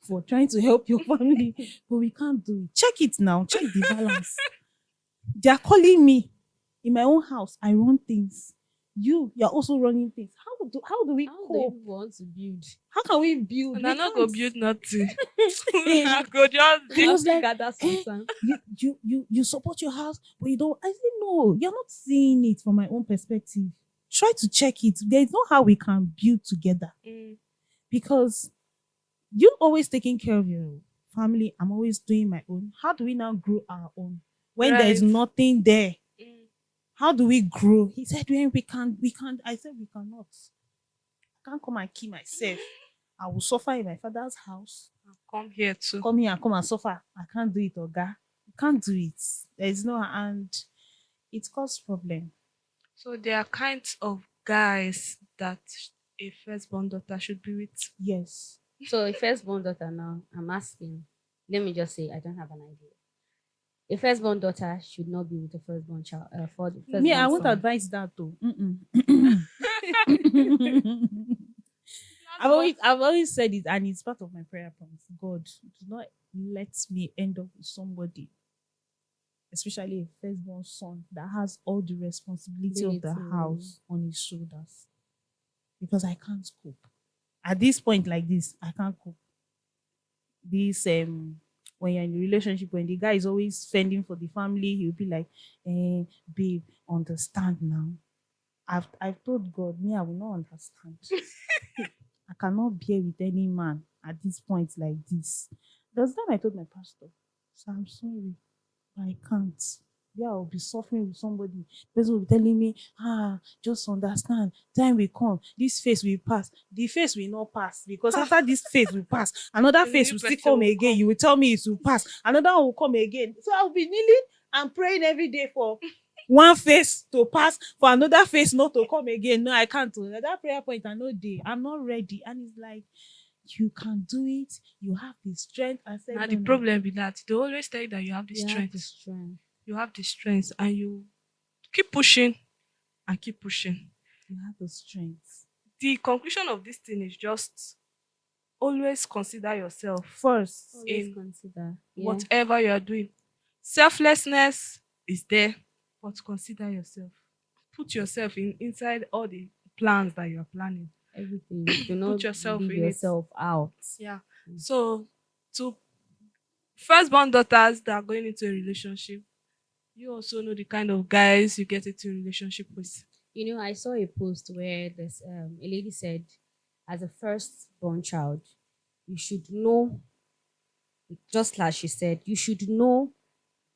for trying to help your family, but we can't do it. Check it now. Check the balance. They are calling me in my own house. I run things. You're also running things. How do we How do cope? you want to build? How can we build? And We I not go can't. build nothing. I go just He was like, gather some sand. you support your house, but you don't. I said, no, you're not seeing it from my own perspective. Try to check it. There is no how we can build together because you're always taking care of your family. I'm always doing my own. How do we now grow our own when there is Right. nothing there? Mm. How do we grow? He said, when we can't. I said, we cannot. I can't come and kill myself. I will suffer in my father's house. Come here too. Come here and come and suffer. I can't do it, Oga. I can't do it. There is no, and it causes problem. So there are kinds of guys that a firstborn daughter should be with. Yes. So a firstborn daughter now, I'm asking, let me just say I don't have an idea. A firstborn daughter should not be with a firstborn child. For the firstborn Me, I won't son. advise that though. Mm-mm. That's I've always said it, and it's part of my prayer points. God, do not let me end up with somebody, especially a firstborn son, that has all the responsibility of the Ability. house on his shoulders. Because I can't cope. At this point like this, I can't cope. This when you're in a relationship, when the guy is always fending for the family, he'll be like, babe, understand now. I've told God, me, I will not understand. I cannot bear with any man at this point like this. There's time I told my pastor, so I'm sorry, but I can't. Yeah, I'll be suffering with somebody. The person will be telling me, just understand. Time will come. This phase will pass. The phase will not pass because after this phase will pass, another A phase new will still person come will again. come. You will tell me it will pass. Another one will come again. So I'll be kneeling and praying every day for one phase to pass, for another phase not to come again. No, I can't. That prayer point, I know day. I'm not ready. And it's like, you can do it. You have the strength. I said, Now no, the no. problem with that, they always tell you that you have the You have strength. the strength. You have the strength, and you keep pushing and keep pushing. You have the strength. The conclusion of this thing is just always consider yourself First, Always in consider. Yeah. whatever you are doing. Selflessness is there, but consider yourself. Put yourself inside all the plans that you are planning. Everything. Do not yourself leave in it. yourself out. Yeah. So to firstborn daughters that are going into a relationship, you also know the kind of guys you get into a relationship with. You know, I saw a post where this a lady said, as a firstborn child, you should know, just like she said, you should know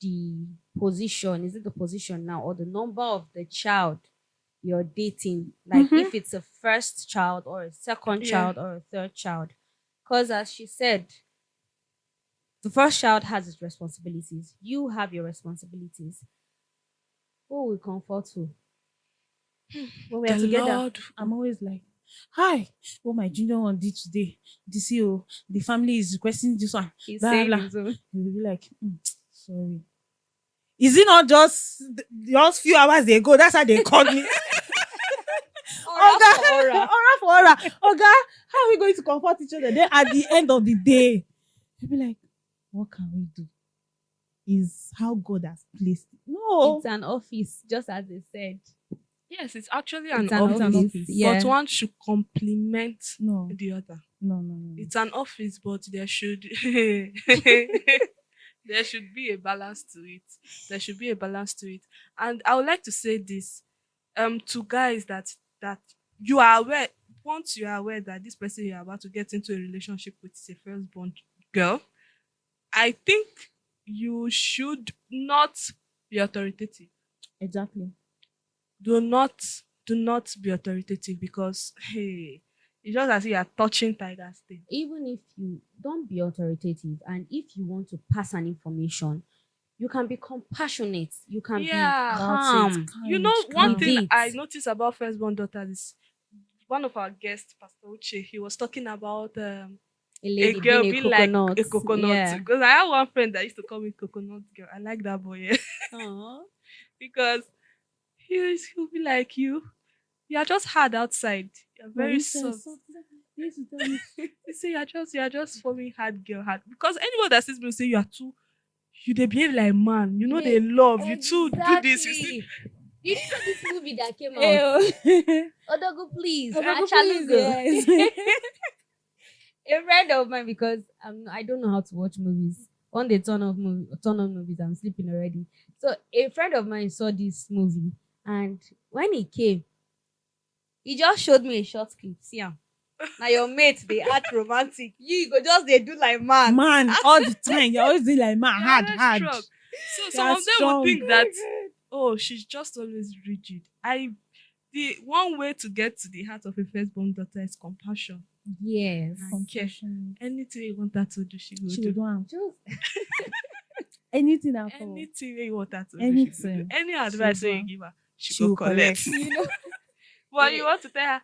the position. Is it the position now or the number of the child you're dating? Like if it's a first child or a second Yeah. child or a third child. Because as she said, the first child has its responsibilities. You have your responsibilities. Who will comfort who? when we are The together, Lord. I'm always like, hi, what my junior one did today. This year, the family is requesting this one. He's Blah, saying blah. his own. You'll be like, sorry. Is it not just few hours ago? That's how they called me. Aura for aura. Aura for aura. Oga, how are we going to comfort each other? Then at the end of the day, you'll be like, what can we do? Is how God has placed it. No. It's an office, just as they said. Yes, it's actually an It's an office, office. Yeah. but one should complement No. the other. No. It's an office, but there should there should be a balance to it. There should be a balance to it. And I would like to say this to guys that you are aware, once you are aware that this person you're about to get into a relationship with is a firstborn girl, I think you should not be authoritative. Exactly. Do not be authoritative, because hey, it's just as if you are touching tiger's tail. Even if you don't be authoritative, and if you want to pass an information, you can be compassionate, you can be Yeah. That's calm. it. You know, Kind, one With calm. thing it. I noticed about firstborn daughters is one of our guests, Pastor Uche, he was talking about A a lady girl being a being like coconut. a coconut. Yeah. Because I have one friend that used to call me coconut girl. I like that boy, yeah. Aw. Because he'll be like you are just hard outside. You're But very inside, soft. you used to tell me, You say you're just forming hard girl hard. Because anyone that sees me will say they behave like man. You know they love you too. Do this. You see. Exactly. You know this movie that came out? Ew. Odogu, please. Odogu, please, Achalugo. yes. A friend of mine, because I don't know how to watch movies. On the turn on movies, I'm sleeping already. So a friend of mine saw this movie, and when he came, he just showed me a short clip. See, now your mate they act romantic. You go just they do like man. Man, all the time. You're always doing like man, You're hard, very hard. strong. So You some are of them strong. would think that, oh, she's just always rigid. The one way to get to the heart of a firstborn daughter is compassion. Yes. Compassionate. Anything you want her to do, she will She do. will do am. Just Anything at all. Anything you want her to do, she will Anything. do. Any She will advice do you am. give her, she She will will collect. collect. you know. But you want to tell her,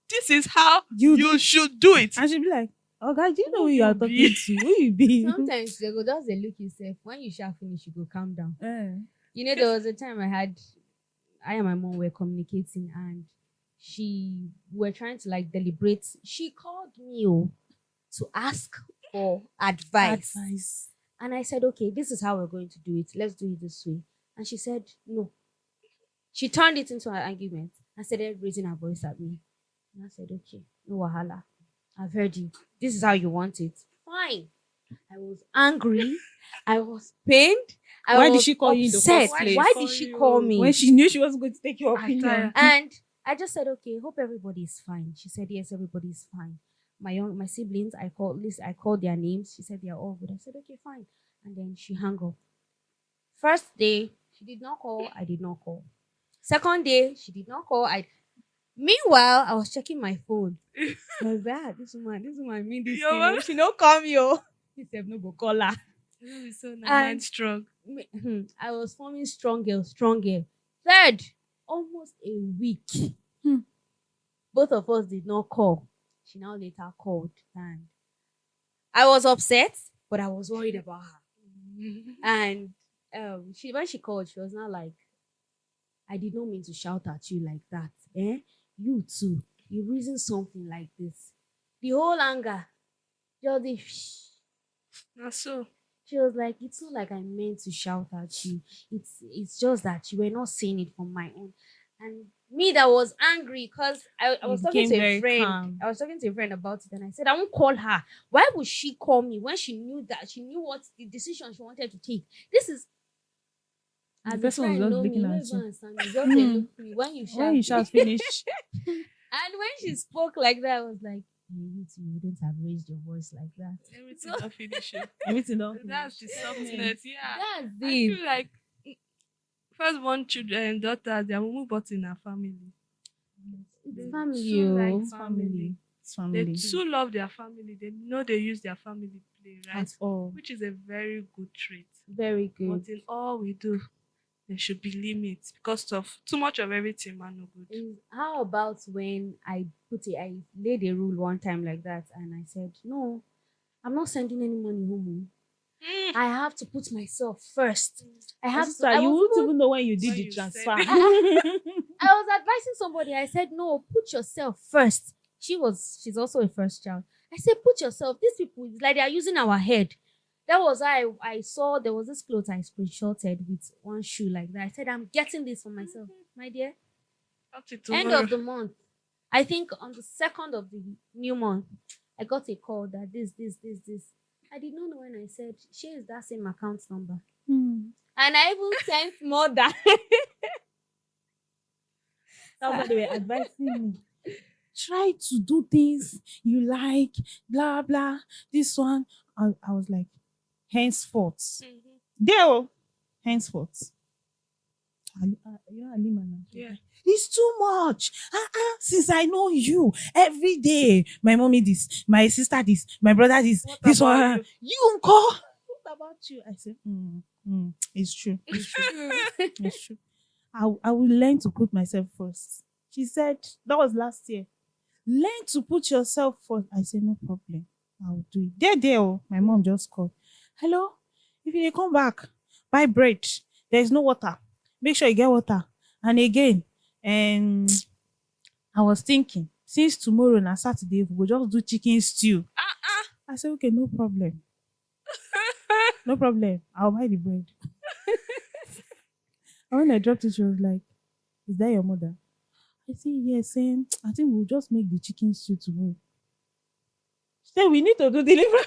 this is how You you do- should do it. And she'll be like, oh God, do you know Who who you are you be? talking to? Who you be? Sometimes they go just they look yourself. When you shall finish, you go calm down. Eh. You know, there was a time I and my mom were communicating, and she were trying to like deliberate. She called me to ask for advice. And I said, okay, this is how we're going to do it. Let's do it this way. And she said, no. She turned it into an argument and started raising her voice at me. And I said, okay, no wahala. I've heard you. This is how you want it. Fine. I was angry. I was pained. Why did was she call you in the upset. first place? Why Call did she you call me? When she knew she wasn't going to take your I'm opinion. tired. And I just said, okay, hope everybody's fine. She said, yes, everybody's fine. My siblings, I called their names. She said they are all good. I said, okay, fine. And then she hung up. First day, she did not call. I did not call. Second day, she did not call. Meanwhile, I was checking my phone. I was like, this woman mean this Your thing. mom- Oh. She no come yo. He said no go call her. You be so And- mind strong. I was forming strong girl. Third, almost a week. Hmm. Both of us did not call. She now later called, and I was upset, but I was worried about her. And when she called, she was not like, I did not mean to shout at you like that. Eh? You too. You reason something like this. The whole anger, just the Now so she was like, it's not like I meant to shout at you. It's just that you were not saying it from my own. And me that was angry because I You was talking to became a very friend. calm. I was talking to a friend about it, and I said, I won't call her. Why would she call me when she knew what the decision she wanted to take? This is The as a person was friend just know me, looking you don't at even you. understand me. Just they look me when you shout. When you shall finish. And when she spoke like that, I was like, you too, you wouldn't have raised your voice like that. everything So- not finish you. Everything done. That's the softness. Yeah. That's I it. feel like firstborn children, daughters, they are mumu but in our family. It's They family, too like oh. family. It's They family. too love their family. They know they use their family play, right? At all. Which is a very good trait. Very good. But in all we do, there should be limits because of too much of everything, man, no good. How about when I laid a rule one time like that, and I said, no, I'm not sending any money home. Mm. I have to put myself first. I have Sister, to. I you was won't even- even know when you did When the you transfer. send I was advising somebody. I said, no, put yourself first. She's also a first child. I said, put yourself. These people, it's like they are using our head. That was how I saw there was this cloth I screenshotted with one shoe like that. I said, I'm getting this for myself, my dear. Up to End tomorrow. of the month. I think on the 2nd of the new month, I got a call that this. I did not know when I said, share is that same account number. Hmm. And I even sent more than Somebody were advising me. Try to do things you like, blah blah. This one, I was like, henceforth, Mhm. Dale, henceforth. You're Halima now. Yeah. It's too much. Since I know you, every day, my mommy this, my sister this, my brother this, What this about one. You uncle. What about you? I said, it's true. It's true. It's true. I will learn to put myself first. She said, that was last year. Learn to put yourself first. I said, no problem. I'll do it. There, my mom just called. Hello? If you dey come back, buy bread. There's no water. Make sure you get water. And again, I was thinking, since tomorrow na Saturday, we go just do chicken stew. I said, okay, no problem. No problem. I'll buy the bread. And when I dropped it, she was like, is that your mother? I said, yes, I think we'll just make the chicken stew tomorrow. She said, we need to do delivery.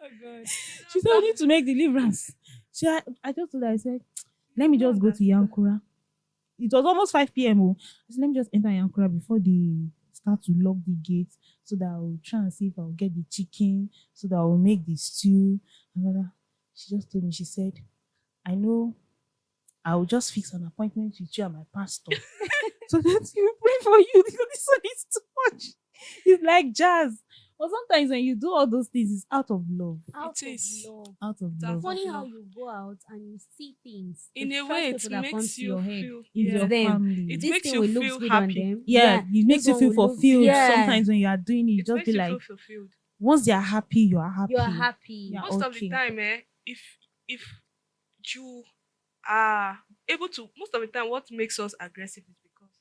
Oh God. She said, we need to make deliverance. I just told her, I said, let me just go to Yankura. It was almost 5 p.m. I said, let me just enter Yankura before they start to lock the gates so that I'll try and see if I'll get the chicken, so that I'll make the stew. She just told me, she said, I know I will just fix an appointment with you and my pastor. So that he will pray for you because this one is too much. It's like jazz. But sometimes when you do all those things, it's out of love. Out It of is. love. Out of It's love. out Funny of how love. you go out and you see things. In The a first way, it people that comes makes to you your head feel. It's is your them. family. It This makes thing you will look feel good on happy. them. Yeah, it makes this you one feel will look- fulfilled. Yeah. Sometimes when you are doing it, you It just makes be you like, feel fulfilled. once they are happy, you are happy. You are happy. Yeah. Most of the okay. time, if you are able to, most of the time, what makes us aggressive is because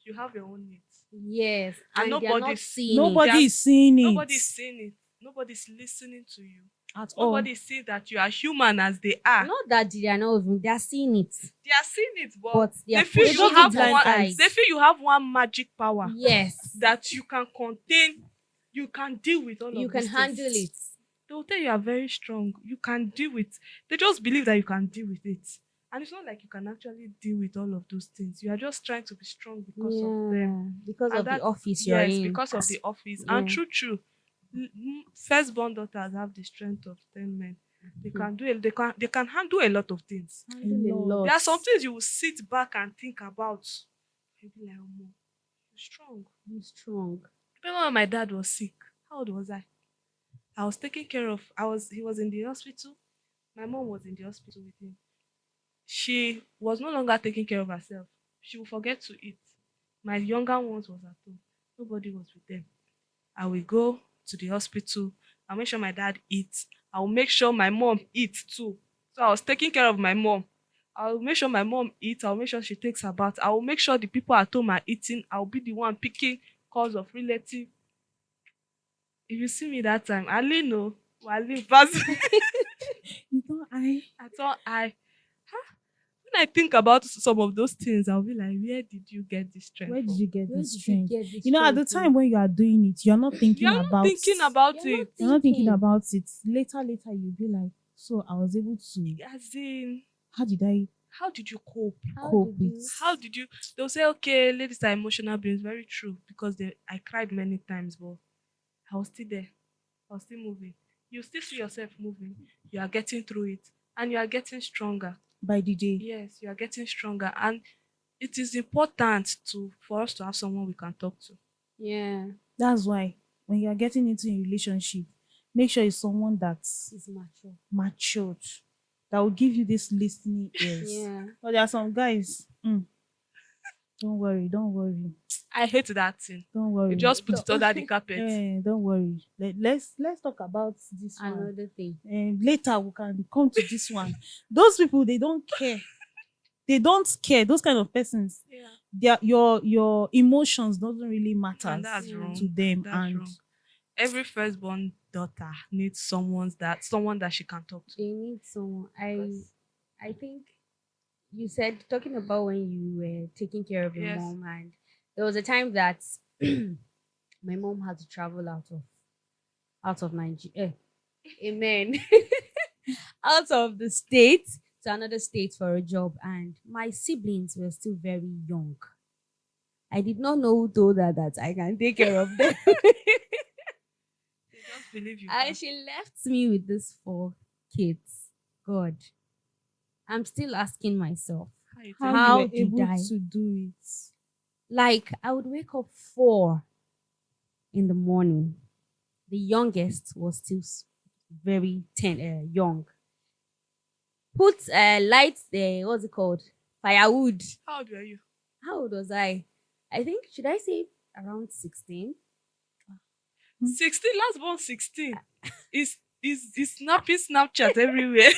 you have your own needs. Yes. And And they are not nobody's- seeing Nobody They are- is seeing it. Nobody's seeing it. Nobody's listening to you. at all. Nobody sees that you are human as they are. Not that they are not even, they are seeing it. They are seeing it, But they they are feel pushing you it have blind one. eyes. They feel you have one magic power Yes. that you can contain. You can deal with all You of can these handle things. it. They will tell you are very strong. You can deal with. They just believe that you can deal with it, and it's not like you can actually deal with all of those things. You are just trying to be strong because of them. Because And of the that- office you're Yes, in. because of the office. Yeah. And true. Firstborn daughters have the strength of 10 men. They can do it. They can handle a lot of things. Handle a lot. There are some things you will sit back and think about. You'll be like, "Omo, you're strong." You're strong. Remember when my dad was sick? How old was I? I was taking care of. He was in the hospital. My mom was in the hospital with him. She was no longer taking care of herself. She would forget to eat. My younger ones was at home. Nobody was with them. I will go to the hospital. I'll make sure my dad eats. I'll make sure my mom eats too. So I was taking care of my mom. I'll make sure my mom eats. I'll make sure she takes her bath. I will make sure the people at home are eating. I'll be the one picking calls of relative. If you see me that time, I lean no. I lean fast. You know, I thought when I think about some of those things, I'll be like, where did you get this strength where did from? you get Where this did you strength? get this You know, at the strength time from? when you are doing it, you're not thinking You're not about thinking about You're it. You're not thinking thinking. about it. Later, you'll be like, so I was able to. As in, How did I how did you cope? How cope did you- with? How did you? They'll say, okay, ladies are emotional beings. Very true, because I cried many times, but I was still there. I was still moving. You still see yourself moving. You are getting through it, and you are getting stronger. By the day? Yes, you are getting stronger, and it is important for us to have someone we can talk to. Yeah. That's why when you are getting into a relationship, make sure it's someone that's It's mature. matured, that will give you this listening ears. Yeah. But there are some guys. Don't worry. I hate that thing. Don't worry. You just put it under the carpet. Don't worry. Let's talk about this one. Another thing. Later we can come to this one. Those people, they don't care. They don't care. Those kind of persons, Yeah, your emotions doesn't really matter and that's Yeah. wrong. to them. That's and wrong. Every firstborn daughter needs someone that she can talk to. They need someone. Because- I think you said, talking about when you were taking care of your Yes. mom, and there was a time that my mom had to travel out of Nigeria. Amen. Out of the state to another state for a job, and my siblings were still very young. I did not know who told her that I can take care of them. They just believe you. And she left me with these 4 kids. God, I'm still asking myself, How How you how were did able I? to do it? Like, I would wake up 4 in the morning. The youngest was still very young. Put lights there. What's it called? Firewood. How old were you? How old was I? I think, should I say around 16? 16, last born 16. Is snapping Snapchat everywhere.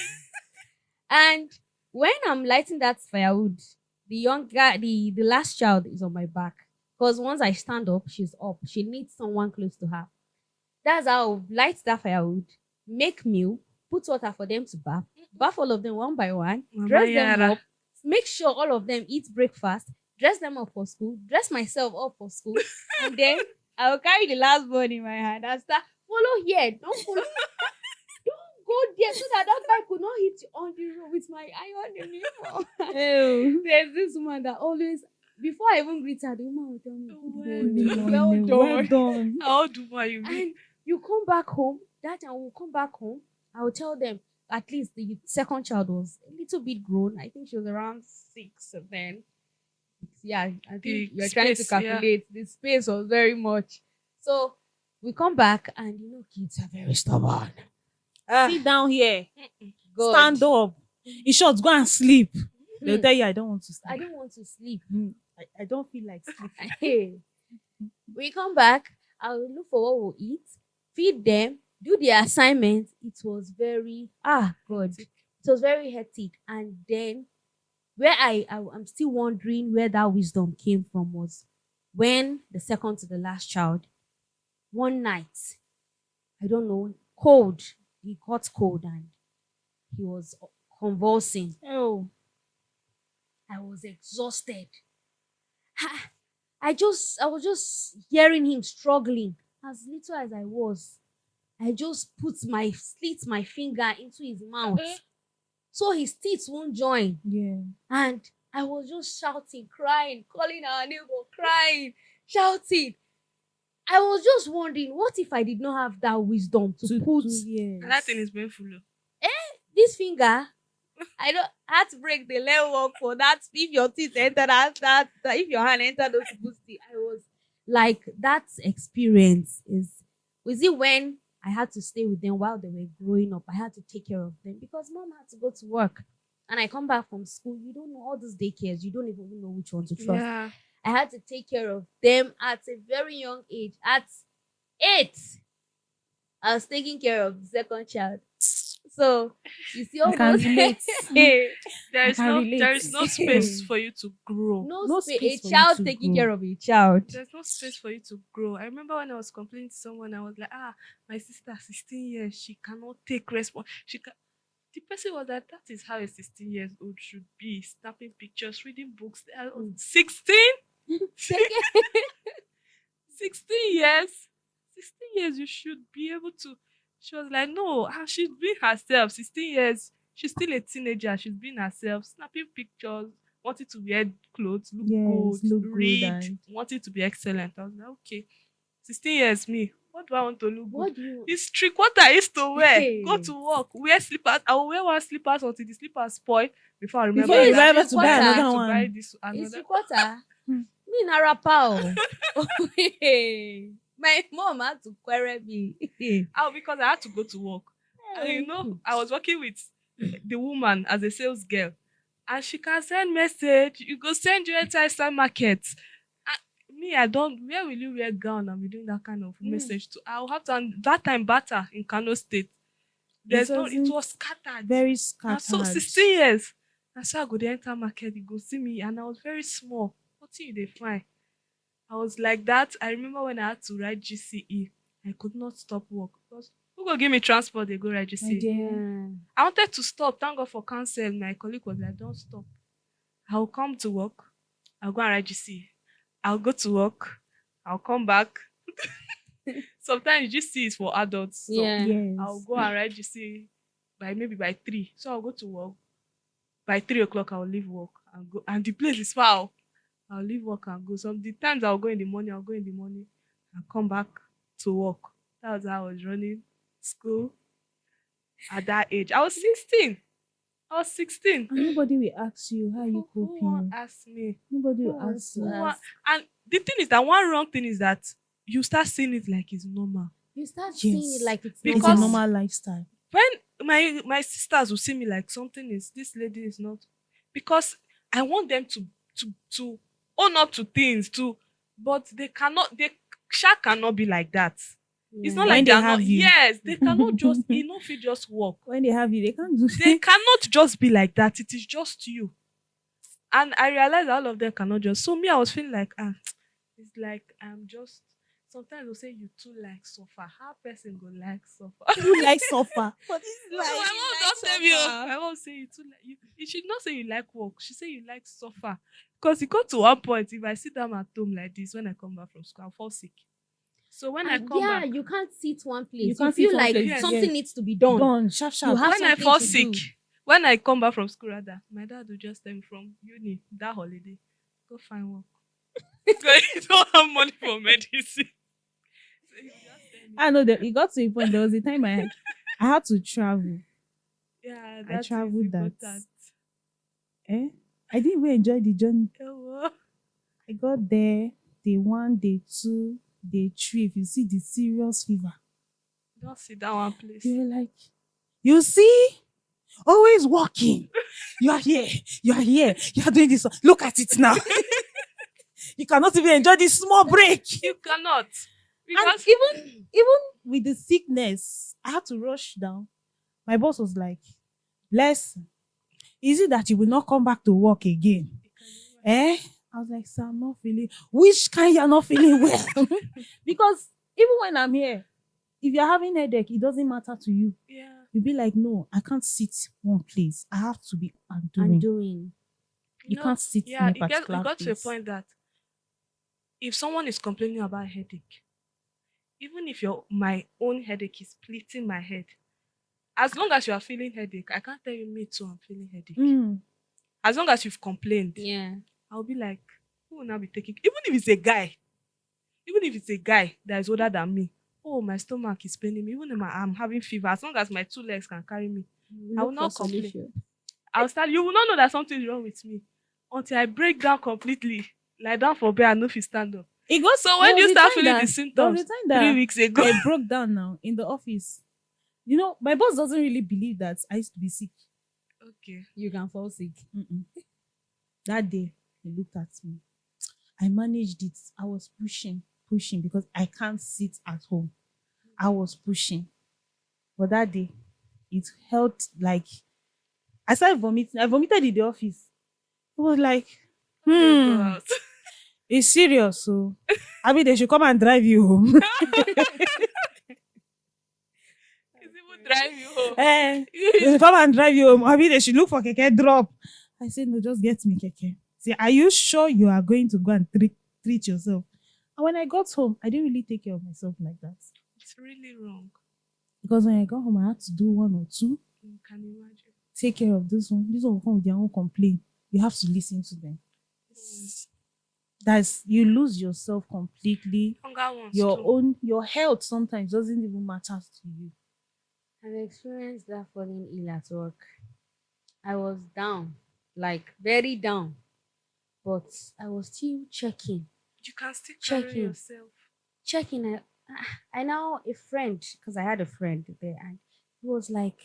And when I'm lighting that firewood, the young guy, the last child is on my back. Because once I stand up, she's up. She needs someone close to her. That's how I'll light that firewood, make meal, put water for them to bath all of them one by one, Mama dress them Yara. up, make sure all of them eat breakfast, dress them up for school, dress myself up for school, and then I'll carry the last one in my hand and start, follow here, don't follow, don't go there so that bike could not hit you on the road with my iron uniform. Ew. There's this woman that always, before I even greet her, the woman will tell me, good Well morning, done. well Well done. done. How old do you mean? And you come back home, that time we'll come back home, I will tell them, at least the second child was a little bit grown. I think she was around 6 and then. Yeah, I think The you're trying to space, yeah. calculate. The space was very much. So we come back and kids are very stubborn. Sit down here. God. Stand up. In short, go and sleep. They'll Hmm. tell you, I don't want to sleep. I don't want to sleep. I don't feel like sleeping. Hey. We come back, I'll look for what we'll eat, feed them, do the assignments. It was very God. It was very hectic. And then where I'm still wondering where that wisdom came from was when the second to the last child, one night, I don't know, cold. He got cold and he was convulsing. Oh, I was exhausted. I was just hearing him struggling. As little as I was, I just slit my finger into his mouth so his teeth won't join. yeah. And I was just shouting, crying, calling our neighbor, crying, shouting. I was just wondering, what if I did not have that wisdom to put yes. And that thing is painful. this finger? I don't had to break the leg work for that. If your teeth enter that if your hand enter those people's teeth, I was like, that experience was it when I had to stay with them while they were growing up. I had to take care of them because mom had to go to work. And I come back from school, you don't know all these daycares, you don't even know which one to trust. Yeah. I had to take care of them at a very young age. At 8, I was taking care of the second child. So you see all I can those relate. There is can no relate. there is no space for you to grow. no space. space for A you child to taking grow. care of a child. There's no space for you to grow. I remember when I was complaining to someone, I was like, my sister, 16 years, she cannot take response. The person was like, that is how a 16 years old should be, snapping pictures, reading books. 16? 16 years? 16 years, you should be able to. She was like, no, she's being herself. 16 years, she's still a teenager. She's being herself, snapping pictures, wanting to wear clothes, look Yes, good, look good read, and- wanting to be excellent. I was like, okay, 16 years, me. What do I want to look What good? do you It's trick. What I used to wear. Hey. Go to work. Wear slippers. I will wear one slippers until the slippers spoil before I remember Before you that remember to buy Quarter. another to one. buy this it's another. 3/4? Me na rapper. My mom had to query me. Because I had to go to work. And I was working with the woman as a sales girl. And she can send message. You go send your entire market. Me, I don't. Where will you wear gown and be doing that kind of message to? I'll have to. And that time, batter in Kano State. It wasn't was scattered. Very And scattered. so 16 years. And so I go the enter market. You go see me, and I was very small. Nothing they find. I was like that. I remember when I had to write GCE. I could not stop work because who go give me transport? They go write My GCE. dear. I wanted to stop. Thank God for counsel. My colleague was like, "Don't stop. I'll come to work. I'll go and write GCE. I'll go to work. I'll come back." Sometimes GCE is for adults. So Yes. I'll go and write GCE by 3. So I'll go to work. By 3 o'clock, I'll leave work and go. And the place is far. I'll leave work and go. Some the times I'll go in the morning, and come back to work. That was how I was running school at that age. I was 16. I was 16. And nobody will ask you how you Who won't coping. ask me? Nobody Who will wants ask to you. ask? And the thing is that one wrong thing is that you start seeing it like it's normal. You start seeing it Yes. like it's It's a Because- normal. normal lifestyle. When my sisters will see me like something is this lady is not, because I want them to own up to things but they cannot be like that. It's not Yeah. like When they they are have not. you. Yes, they cannot just. If you just walk, When they have you, they can't do they cannot just be like that. It is just you. And I realized all of them cannot just. So me, I was feeling like it's like I'm just. Sometimes they'll say you too like suffer. How person go like suffer? You like suffer. But it's No, like my you mom like don't tell me. suffer. My mom say you too like you. You should not say you like work. She say you like suffer. Because it got to one point, if I sit down at home like this when I come back from school, I'll fall sick. So when I And come yeah, back, you can't sit one place. You You, can't feel sit one like place, something yes. needs to be done. Done, sharp, sharp. You have when I something fall to sick, do. when I come back from school rather, my dad will just tell me from uni that holiday, go find work. Because he don't have money for medicine. So he just tell me, I know that it got to a point. There was a time I had to travel. yeah, I that traveled is that. important. I didn't even enjoy the journey. Ewo. I got there, day 1, day 2, day 3. If you see the serious fever, Don't sit down one place. they were like, you see, always walking. You are here, you are here, you are doing this. Look at it now. You cannot even enjoy this small break. You cannot. And Because even with the sickness, I had to rush down. My boss was like, bless, is it that you will not come back to work again? I was like, sir, I'm not feeling. Which kind you're not feeling well? Because even when I'm here, if you're having headache, it doesn't matter to you. yeah. You'll be like, no, I can't sit one place. I have to be undoing. Undoing. You can't sit Yeah, in a particular it got to a place. point that if someone is complaining about headache, even if my own headache is splitting my head, as long as you are feeling headache, I can't tell you me too, I'm feeling headache. Mm. As long as you've complained, Yeah. I'll be like, who will now be taking? Even if it's a guy that is older than me, oh, my stomach is paining me. Even if I'm having fever, as long as my 2 legs can carry me, I will Look not for complain. solution. I'll start. You will not know that something is wrong with me until I break down completely, lie down for bed and no fit stand up. It got So when there you was a start time feeling the that- there was symptoms a time that 3 weeks ago, I broke down now in the office. You know, my boss doesn't really believe that I used to be sick. okay, You can fall sick. Mm-mm. That day, he looked at me. I managed it. I was pushing because I can't sit at home. I was pushing. But that day, it felt like I started vomiting. I vomited in the office. It was like, okay, go out. it's serious. So, I mean, they should come and drive you home. It's even drive you home. They should come and drive you home. I mean, they should look for keke drop. I said, no, just get me keke. Say, are you sure you are going to go and treat yourself? And when I got home, I didn't really take care of myself like that. It's really wrong. Because when I got home, I had to do 1 or 2. You can imagine. Take care of this one. This one will come with their own complaint. You have to listen to them. That's you lose yourself completely. Younger ones Your health sometimes doesn't even matter to you. I've experienced that falling ill at work. I was down, like very down, but I was still checking. You can still carry Checking. yourself. I know a friend, because I had a friend there, and he was like,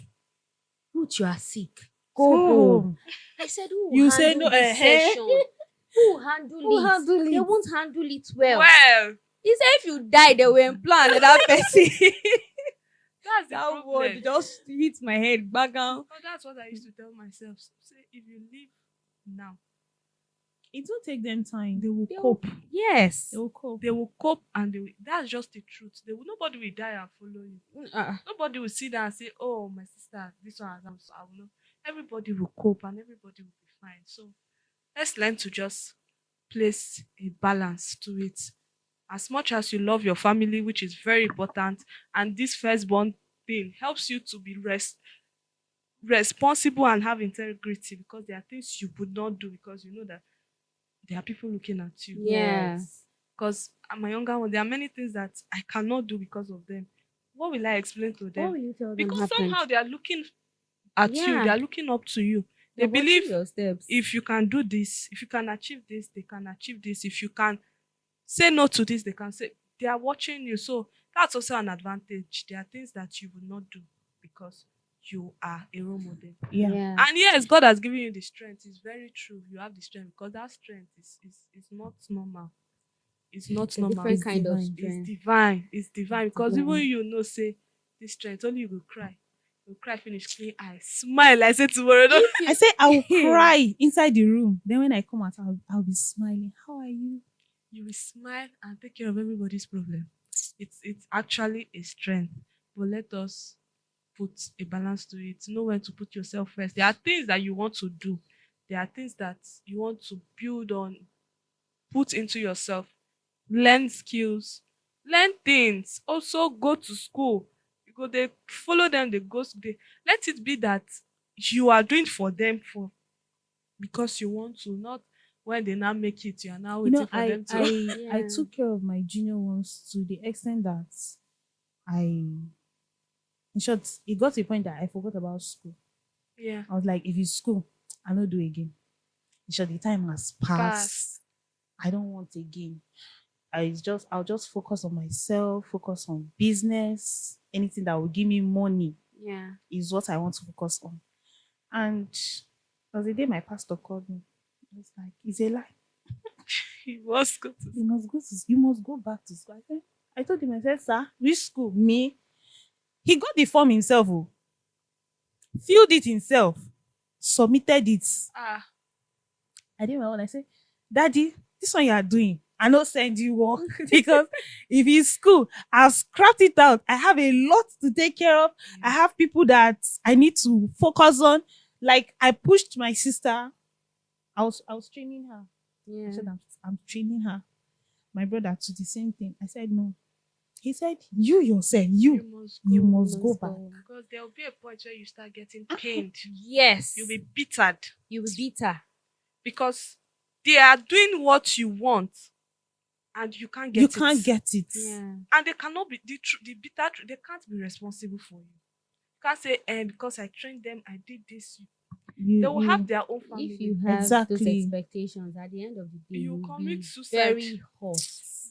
Ruth, you are sick. Go home. I said, who will You handle say no, this session? Who will handle it? handle They it? won't handle it well. Well, He said if you die, they will employ another person. that's the That problem. word just hit my head back down. Oh, that's what I used to tell myself. Say, if you leave now, It will take them time. They will They will- cope. Yes. They will cope. they will cope and that's just the truth. Nobody will die and follow you. Nobody will sit down and say, oh, my sister, this one has so I will know. Everybody will cope and everybody will be fine. So let's learn to just place a balance to it. As much as you love your family, which is very important, and this firstborn thing helps you to be responsible and have integrity, because there are things you would not do because you know that there are people looking at you. Yeah. Because my younger one, there are many things that I cannot do because of them. what will I explain to What them? will you tell them Because happened? somehow they are looking at you, Yeah. they are looking up to you. They They're watching believe your steps. if you can do this, if you can achieve this, they can achieve this. If you can say no to this, they can say they are watching you. So that's also an advantage. There are things that you will not do because you are a role model. Yeah. And yes, God has given you the strength. It's very true. You have the strength because that strength is not normal. It's not It's a normal. different kind of divine. strength. It's divine. It's divine because divine. even you know, say this strength, only you will cry. You cry, finish, clean eyes, smile. I say tomorrow. No? I say I will cry inside the room. Then when I come out, I'll be smiling. How are you? You will smile and take care of everybody's problem. It's actually a strength. But let us put a balance to it. Know when to put yourself first. There are things that you want to do. There are things that you want to build on, put into yourself. Learn skills, learn things. Also go to school. You go they follow them, they go they let it be that you are doing for them for because you want to, not when they now make it, you are now You waiting know, for them to I Yeah. took care of my junior ones to the extent that in short, it got to a point that I forgot about school. yeah. I was like, if it's school, I don't do again. In short, the time has passed. Pass. I don't want again. I'll just focus on myself, focus on business, anything that will give me money Yeah. is what I want to focus on. And there was a day my pastor called me. He was like, it's a lie. He was good to You must go back to school. I told him, I said, sir, which school? Me? He got the form himself, oh, filled it himself, submitted it. ah I did my own. I said, Daddy, this one you are doing, I not send you work because if it's school, I've scrapped it out. I have a lot to take care of. I have people that I need to focus on. Like I pushed my sister. I was training her. Yeah. I said, I'm training her. My brother to the same thing. I said, no. He said, you yourself, you must go back. because there will be a point where you start getting pained. Yes. You'll be bittered You will beat her. because they are doing what you want and you can't get You it. can't get it. Yeah. And they cannot be the bitter they can't be responsible for you. You can't say because I trained them, I did this. They will have their own family. If you have those Exactly. expectations, at the end of the day, You will commit be suicide. very hot.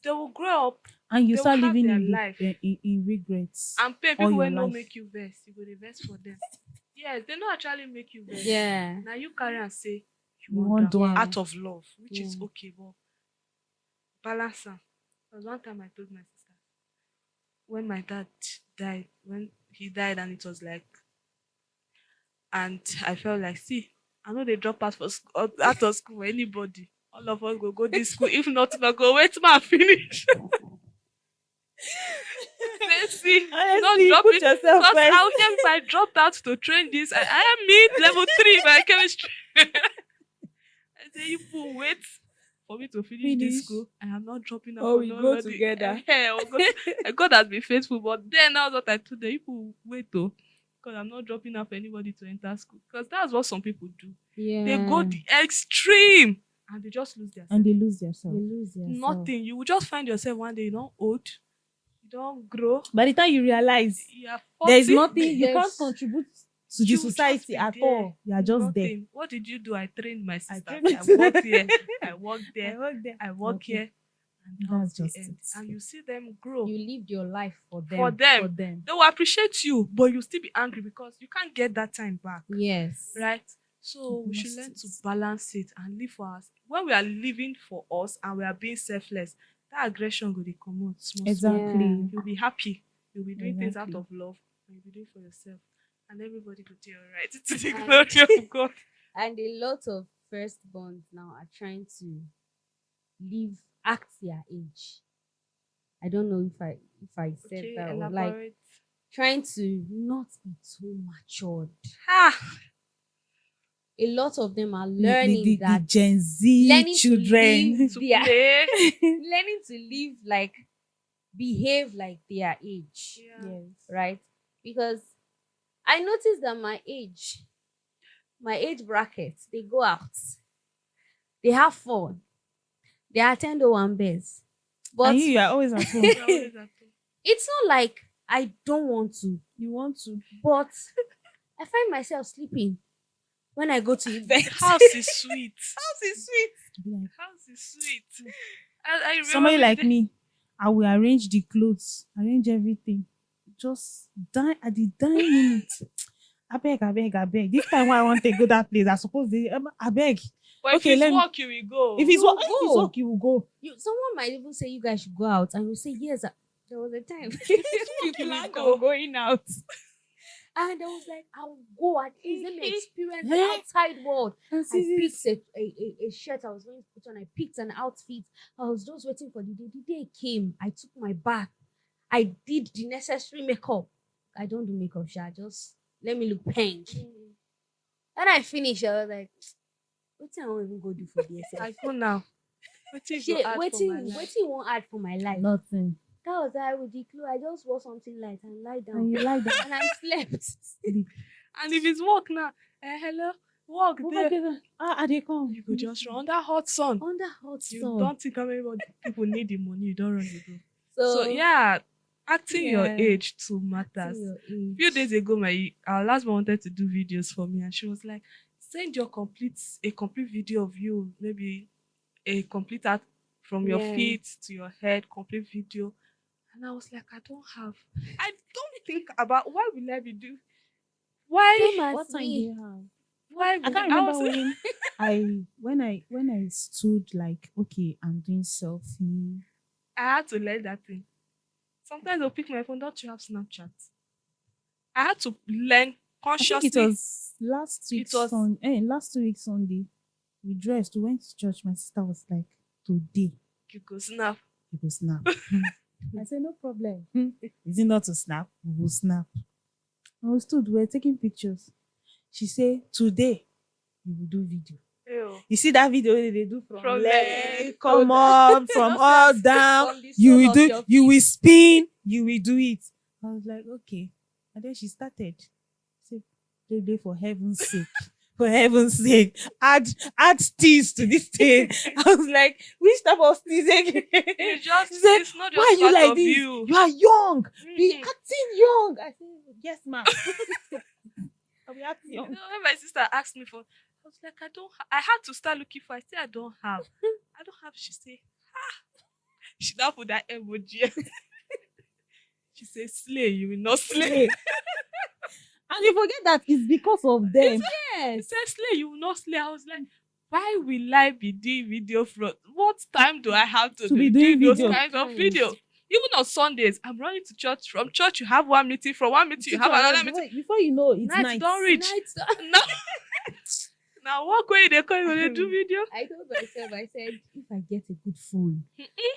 They will grow up And you They start will have living their in, life. in regrets. and pay all people your when no life. make you vex. You go dey vex for them. Yes, they don't actually make you vex. Yeah. Now you carry and say You you want want do am. out of love, which is Yeah. okay, but balance am. There was one time I told my sister when my dad died, when he died, and it was like, and I felt like, see, I know they drop out out of school for anybody. All of us go this school. If not, I go wait till I finish. Say, see, don't Honestly, drop put it. yourself Because first. I'll tell if I dropped out to train this, I am mid level 3 by chemistry. I say, you people wait for me to finish this Finish. school. I am not dropping out Or for we go nobody. together. God has been faithful, but then that was what I told them. People wait though, because I'm not dropping out for anybody to enter school. Because that's what some people do. Yeah. They go the extreme and they just lose their And sense. they lose themselves. You lose yourself. Nothing. You will just find yourself one day, you don't old, you don't grow. By the time you realize You are 40. there is nothing, you can't There's- contribute to the You just society be at there. all. You are just there. Nothing. What did you do? I trained my sister. I, trained my worked here. I worked there. work there. I work Okay. here. And That's that's just the end. it. And you see them grow. You lived your life for them. For them. For them. They will appreciate you, but you still be angry because you can't get that time back. Yes. Right? So we should Lost learn it. to balance it and live for us. When we are living for us and we are being selfless, that aggression will come out. Exactly. Yeah. You'll be happy. You'll be doing things out Exactly. of love. And you'll be doing for yourself. And everybody will do all right. To the glory of God. And a lot of firstborns now are trying to act their age. I don't know if I said Okay, that or like elaborate. trying to not be too matured. Ah, A lot of them are learning the that Gen Z learning children. to live to their play. learning to live like behave like their age. Yeah. Yes. Right? Because I noticed that my age bracket, they go out, they have fun, they attend O1 bears. But And you are always at home. You're always at home. it's not like I don't want to, You want to? but I find myself sleeping when I go to events. House is sweet. House is sweet. Be like, House is sweet. I remember somebody the like day- me, I will arrange the clothes, arrange everything. Just die at the dying minute. I beg. This time when I want to go that place, I suppose I beg. But Okay, if it's let me- work, you will go. If it's You work, will if it's go. work, you will go. Someone might even say you guys should go out, and you say yes. There was a time people will like go. I'm going out, and I was like, I'll go at least let me experience the Eh? outside world. And I see picked this. a shirt I was going to put on. I picked an outfit. I was just waiting for the day. The day came. I took my bath. I did the necessary makeup. I don't do makeup, Sha. Just let me look pink. And I finished. I was like, what I won't even go do for this? I go now. Wetin you Shit, go add for my life? waiting won't add for my life. Nothing. That was how with the clue. I just wore something light and lie down. And you like that. And I slept. Sleep. And if it's work now, hello, work there. I dey come. You go just run under hot sun. Under hot You sun. don't think how many people need the money. You don't run the go. So, So yeah, acting your Yeah. age too matters. your A few days ago, our last one wanted to do videos for me, and she was like, "Send a complete video of you, maybe a complete art from your Yeah. feet to your head, complete video." And I was like, I don't think about why will I be do why Same as What time do me. you have? why I will can't remember was- when I stood like, okay, I'm doing selfie. I had to learn that thing. Sometimes I'll pick my phone. Don't you have Snapchat? I had to learn I think consciously. it was last week last 2 weeks Sunday. We dressed, we went to church. My sister was like, today You go snap. you go snap. I said, no problem. Is it not to snap? We will snap. And we stood, we were taking pictures. She said, today we will do video. Ew. You see that video wey they do from From leg, leg, come up, from all down. From the You sole will of do, your you feet. will spin, you will do it. I was like, okay. And then she started. Say, play for heaven's sake. For heaven's sake. Add steez to this thing. I was like, which type of steez again? It's just She said, it's not why just are you part like of this? you. You are young. Be Mhm. acting young. I said, yes, ma'am. I'll be acting You young. know, when my sister asked me for, I was like, I had to start looking for. I said, I don't have. She said, she now put that emoji. She said, slay, you will not slay. And you forget that it's because of them. She Yes. said, slay, you will not slay. I was like, why will I be doing video from? What time do I have to be do doing those video? kinds of video? Even on Sundays, I'm running to church. From church, you have one meeting. From one meeting, you have another meeting. Before you know, it's Night night. don't reach. Now, now walk away. They call you they do video. I told myself, I said, if I get a good phone,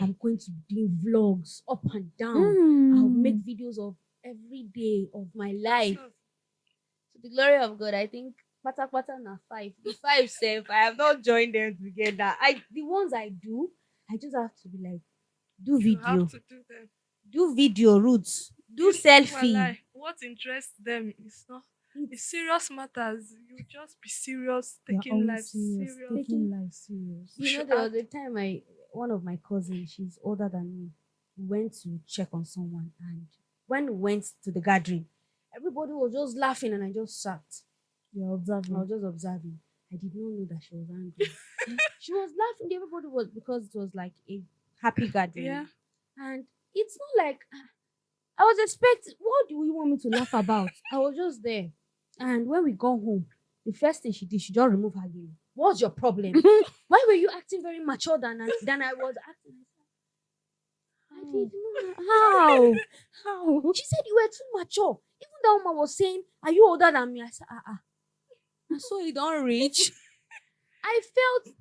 I'm going to do vlogs up and down. I'll make videos of every day of my life. To the glory of God, I think pata na 5. The 5 self, I have not joined them together. The ones I do, I just have to be like, do You video, have to do them. do video roots, do You- selfie. Walai, what interests them is not. It's serious matters. You just be serious, You're taking always life serious. Taking life serious. You know, should there act- was a time one of my cousins, she's older than me, went to check on someone, and when we went to the gathering, everybody was just laughing, and I just sat. You're I was observing. just observing. I did not know that she was angry. She was laughing. Everybody was, because it was like a happy gathering. Yeah. And it's not like I was expecting. What do you want me to laugh about? I was just there. And when we got home, the first thing she did, she just removed her game. What's your problem? Why were you acting very mature than I was acting? I did not. How? How? She said you were too mature. Even that woman was saying, "Are you older than me?" I said, And so you don't reach. I felt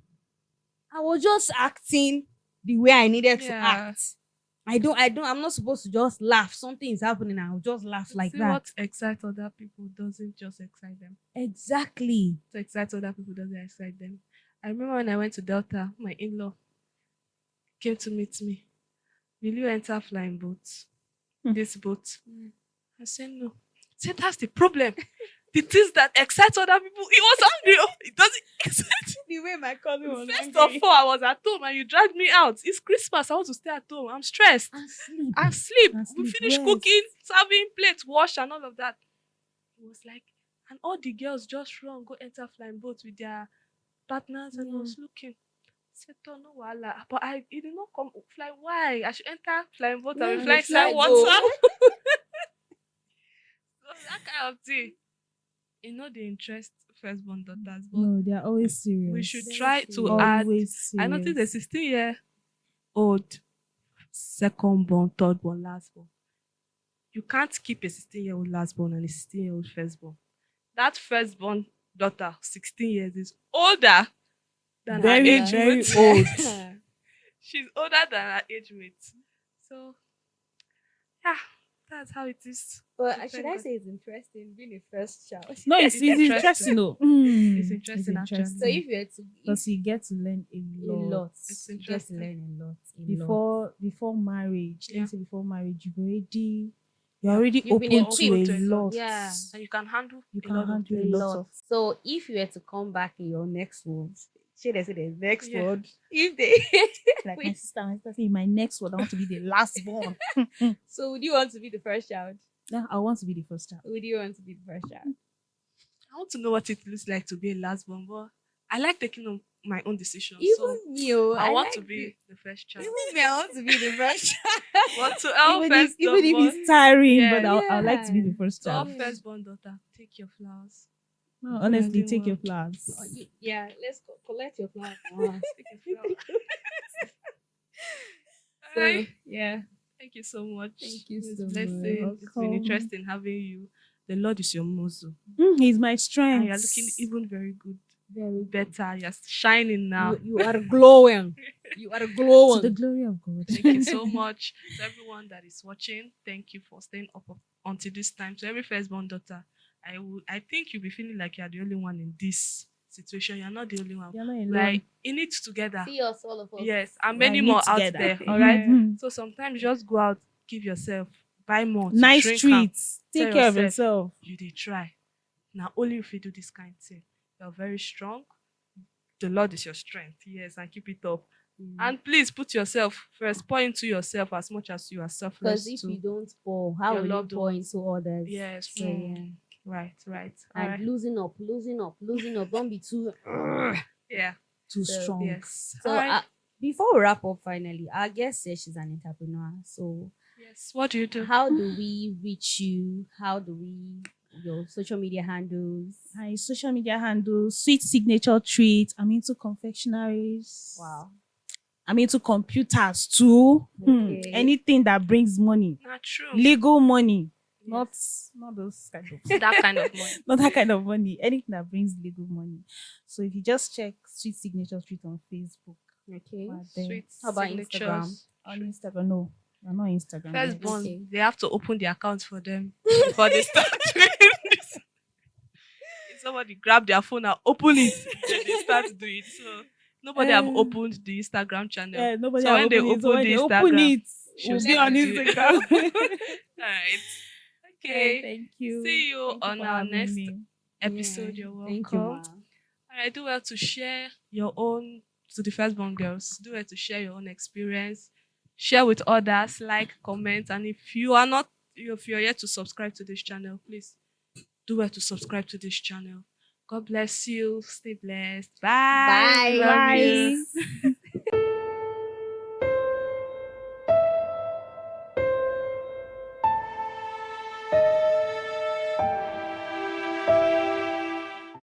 I was just acting the way I needed to Yeah. act. I'm not supposed to just laugh. Something is happening, I'll just laugh like See, that. what excites other people doesn't just excite them. Exactly. What excites other people doesn't excite them. I remember when I went to Delta, my in-law came to meet me. Will you enter flying boat? Hmm. This boat? I said no. I said that's the problem. the things that excite other people. He was angry. Oh, it doesn't excite. The way my cousin was First of all, I was at home and you dragged me out. It's Christmas. I want to stay at home. I'm stressed. And sleep. And sleep. And We sleep, finished rest. cooking, serving, plates, wash, and all of that. It was like, and all the girls just run, go enter flying boats with their partners, and I was looking. Said, "Oh, no, wala." But it did not come fly. Why? I should enter flying boat and be flying inside water. So that kind of thing. You know, they interest firstborn daughters, but No, they are always serious. we should Very try to serious. add. Always serious. I noticed a 16-year-old second born, third born, last born. You can't keep a 16-year-old last born and a 16-year-old firstborn. That firstborn daughter, 16 years, is older than her Very, age very mate. old. She's older than her age mate. So, yeah, that's how it is. But should I say it's interesting being a first child? No, Yeah, it's it's interesting interesting. though. It's interesting, actually. So if you had to, because you get to learn a a lot. lot, It's you get to interesting. learn a lot. A lot. Before marriage. Yeah. Let's say before marriage, you're already You've been open to equipped a to a lot. lot. Yeah. And you can handle You a can lot of handle A a lot lot. of So if you were to come back in your next world, should I say the next Yeah. world? If they like Wait. my sister say my next one, I want to be the last born. So would you want to be the first child? Yeah, I want to be the first child. Would you want to be the first child? I want to know what it looks like to be a last born, but I like taking on my own decisions. Even So you, I want like to be the first child. Even me, I want to be the first child. Want to our Even if, first even if born. it's tiring, Yeah. but I'd like to be the first So our child. firstborn daughter, take your flowers. No, honestly, doing take your well. flowers. Yeah, let's collect your flowers. Take your flowers. So, Alright. yeah. Thank you so much. Thank you It's so much. blessing. It's been Welcome. interesting having you. The Lord is your muzzle. He's my And strength. you're looking even very good. Very Better. You're shining now. You are glowing. You are to glowing. the glory of God. Thank you so much to everyone that is watching. Thank you for staying up until this time. To every firstborn daughter, I think you'll be feeling like you're the only one in this situation. You're not the only one. You're not alone. Like in it together. See us, all of us. Yes, and We are many in it more out together. there. All right. Mhm. So sometimes just go out, give yourself, buy more. to Nice drink treats. Tell Take care of yourself. yourself. You did try. Now only if you do this kind of thing, you're very strong. The Lord is your strength. Yes, and keep it up. And please put yourself first. Pour into yourself as much as you are selfless. Because if to- you don't pour, how your will you loved pour ones. into others? Yes. So, yeah. Right. Right. And Alright. losing up. Don't be too. Yeah. Too So, strong. Yes. So Alright. before we wrap up, finally, our guest says she's an entrepreneur. So Yes. What do you do? how do we reach you? How do we your social media handles? My social media handle, Sweet Signature Treat. I'm into confectionaries. Wow. I'm into computers too. Okay. Anything that brings money. Not true. Legal money. Yes. Not those kind of That kind of money. not that kind of money. Anything that brings legal money. So if you just check Sweet Signature Treat on Facebook. Okay. We're there. Sweet. How about signatures. Instagram? On Instagram. No. I'm not Instagram. Firstborn, Okay. they have to open the account for them before they start doing this. If somebody grab their phone and open it, then they start doing it. So nobody have opened the Instagram channel. Yeah, nobody So have when they opened it. So open when the they open Instagram, it, she'll we'll be on start doing- Instagram. Alright. Okay. Thank you. See you Thank on for our having next me. episode. You're welcome. Thank you, ma. Alright, do well to share your own to the firstborn girls. Do well to share your own experience. Share with others, like, comment, and if you're yet to subscribe to this channel, please do well to subscribe to this channel. God bless you. Stay blessed. Bye. Bye. Love you. Bye.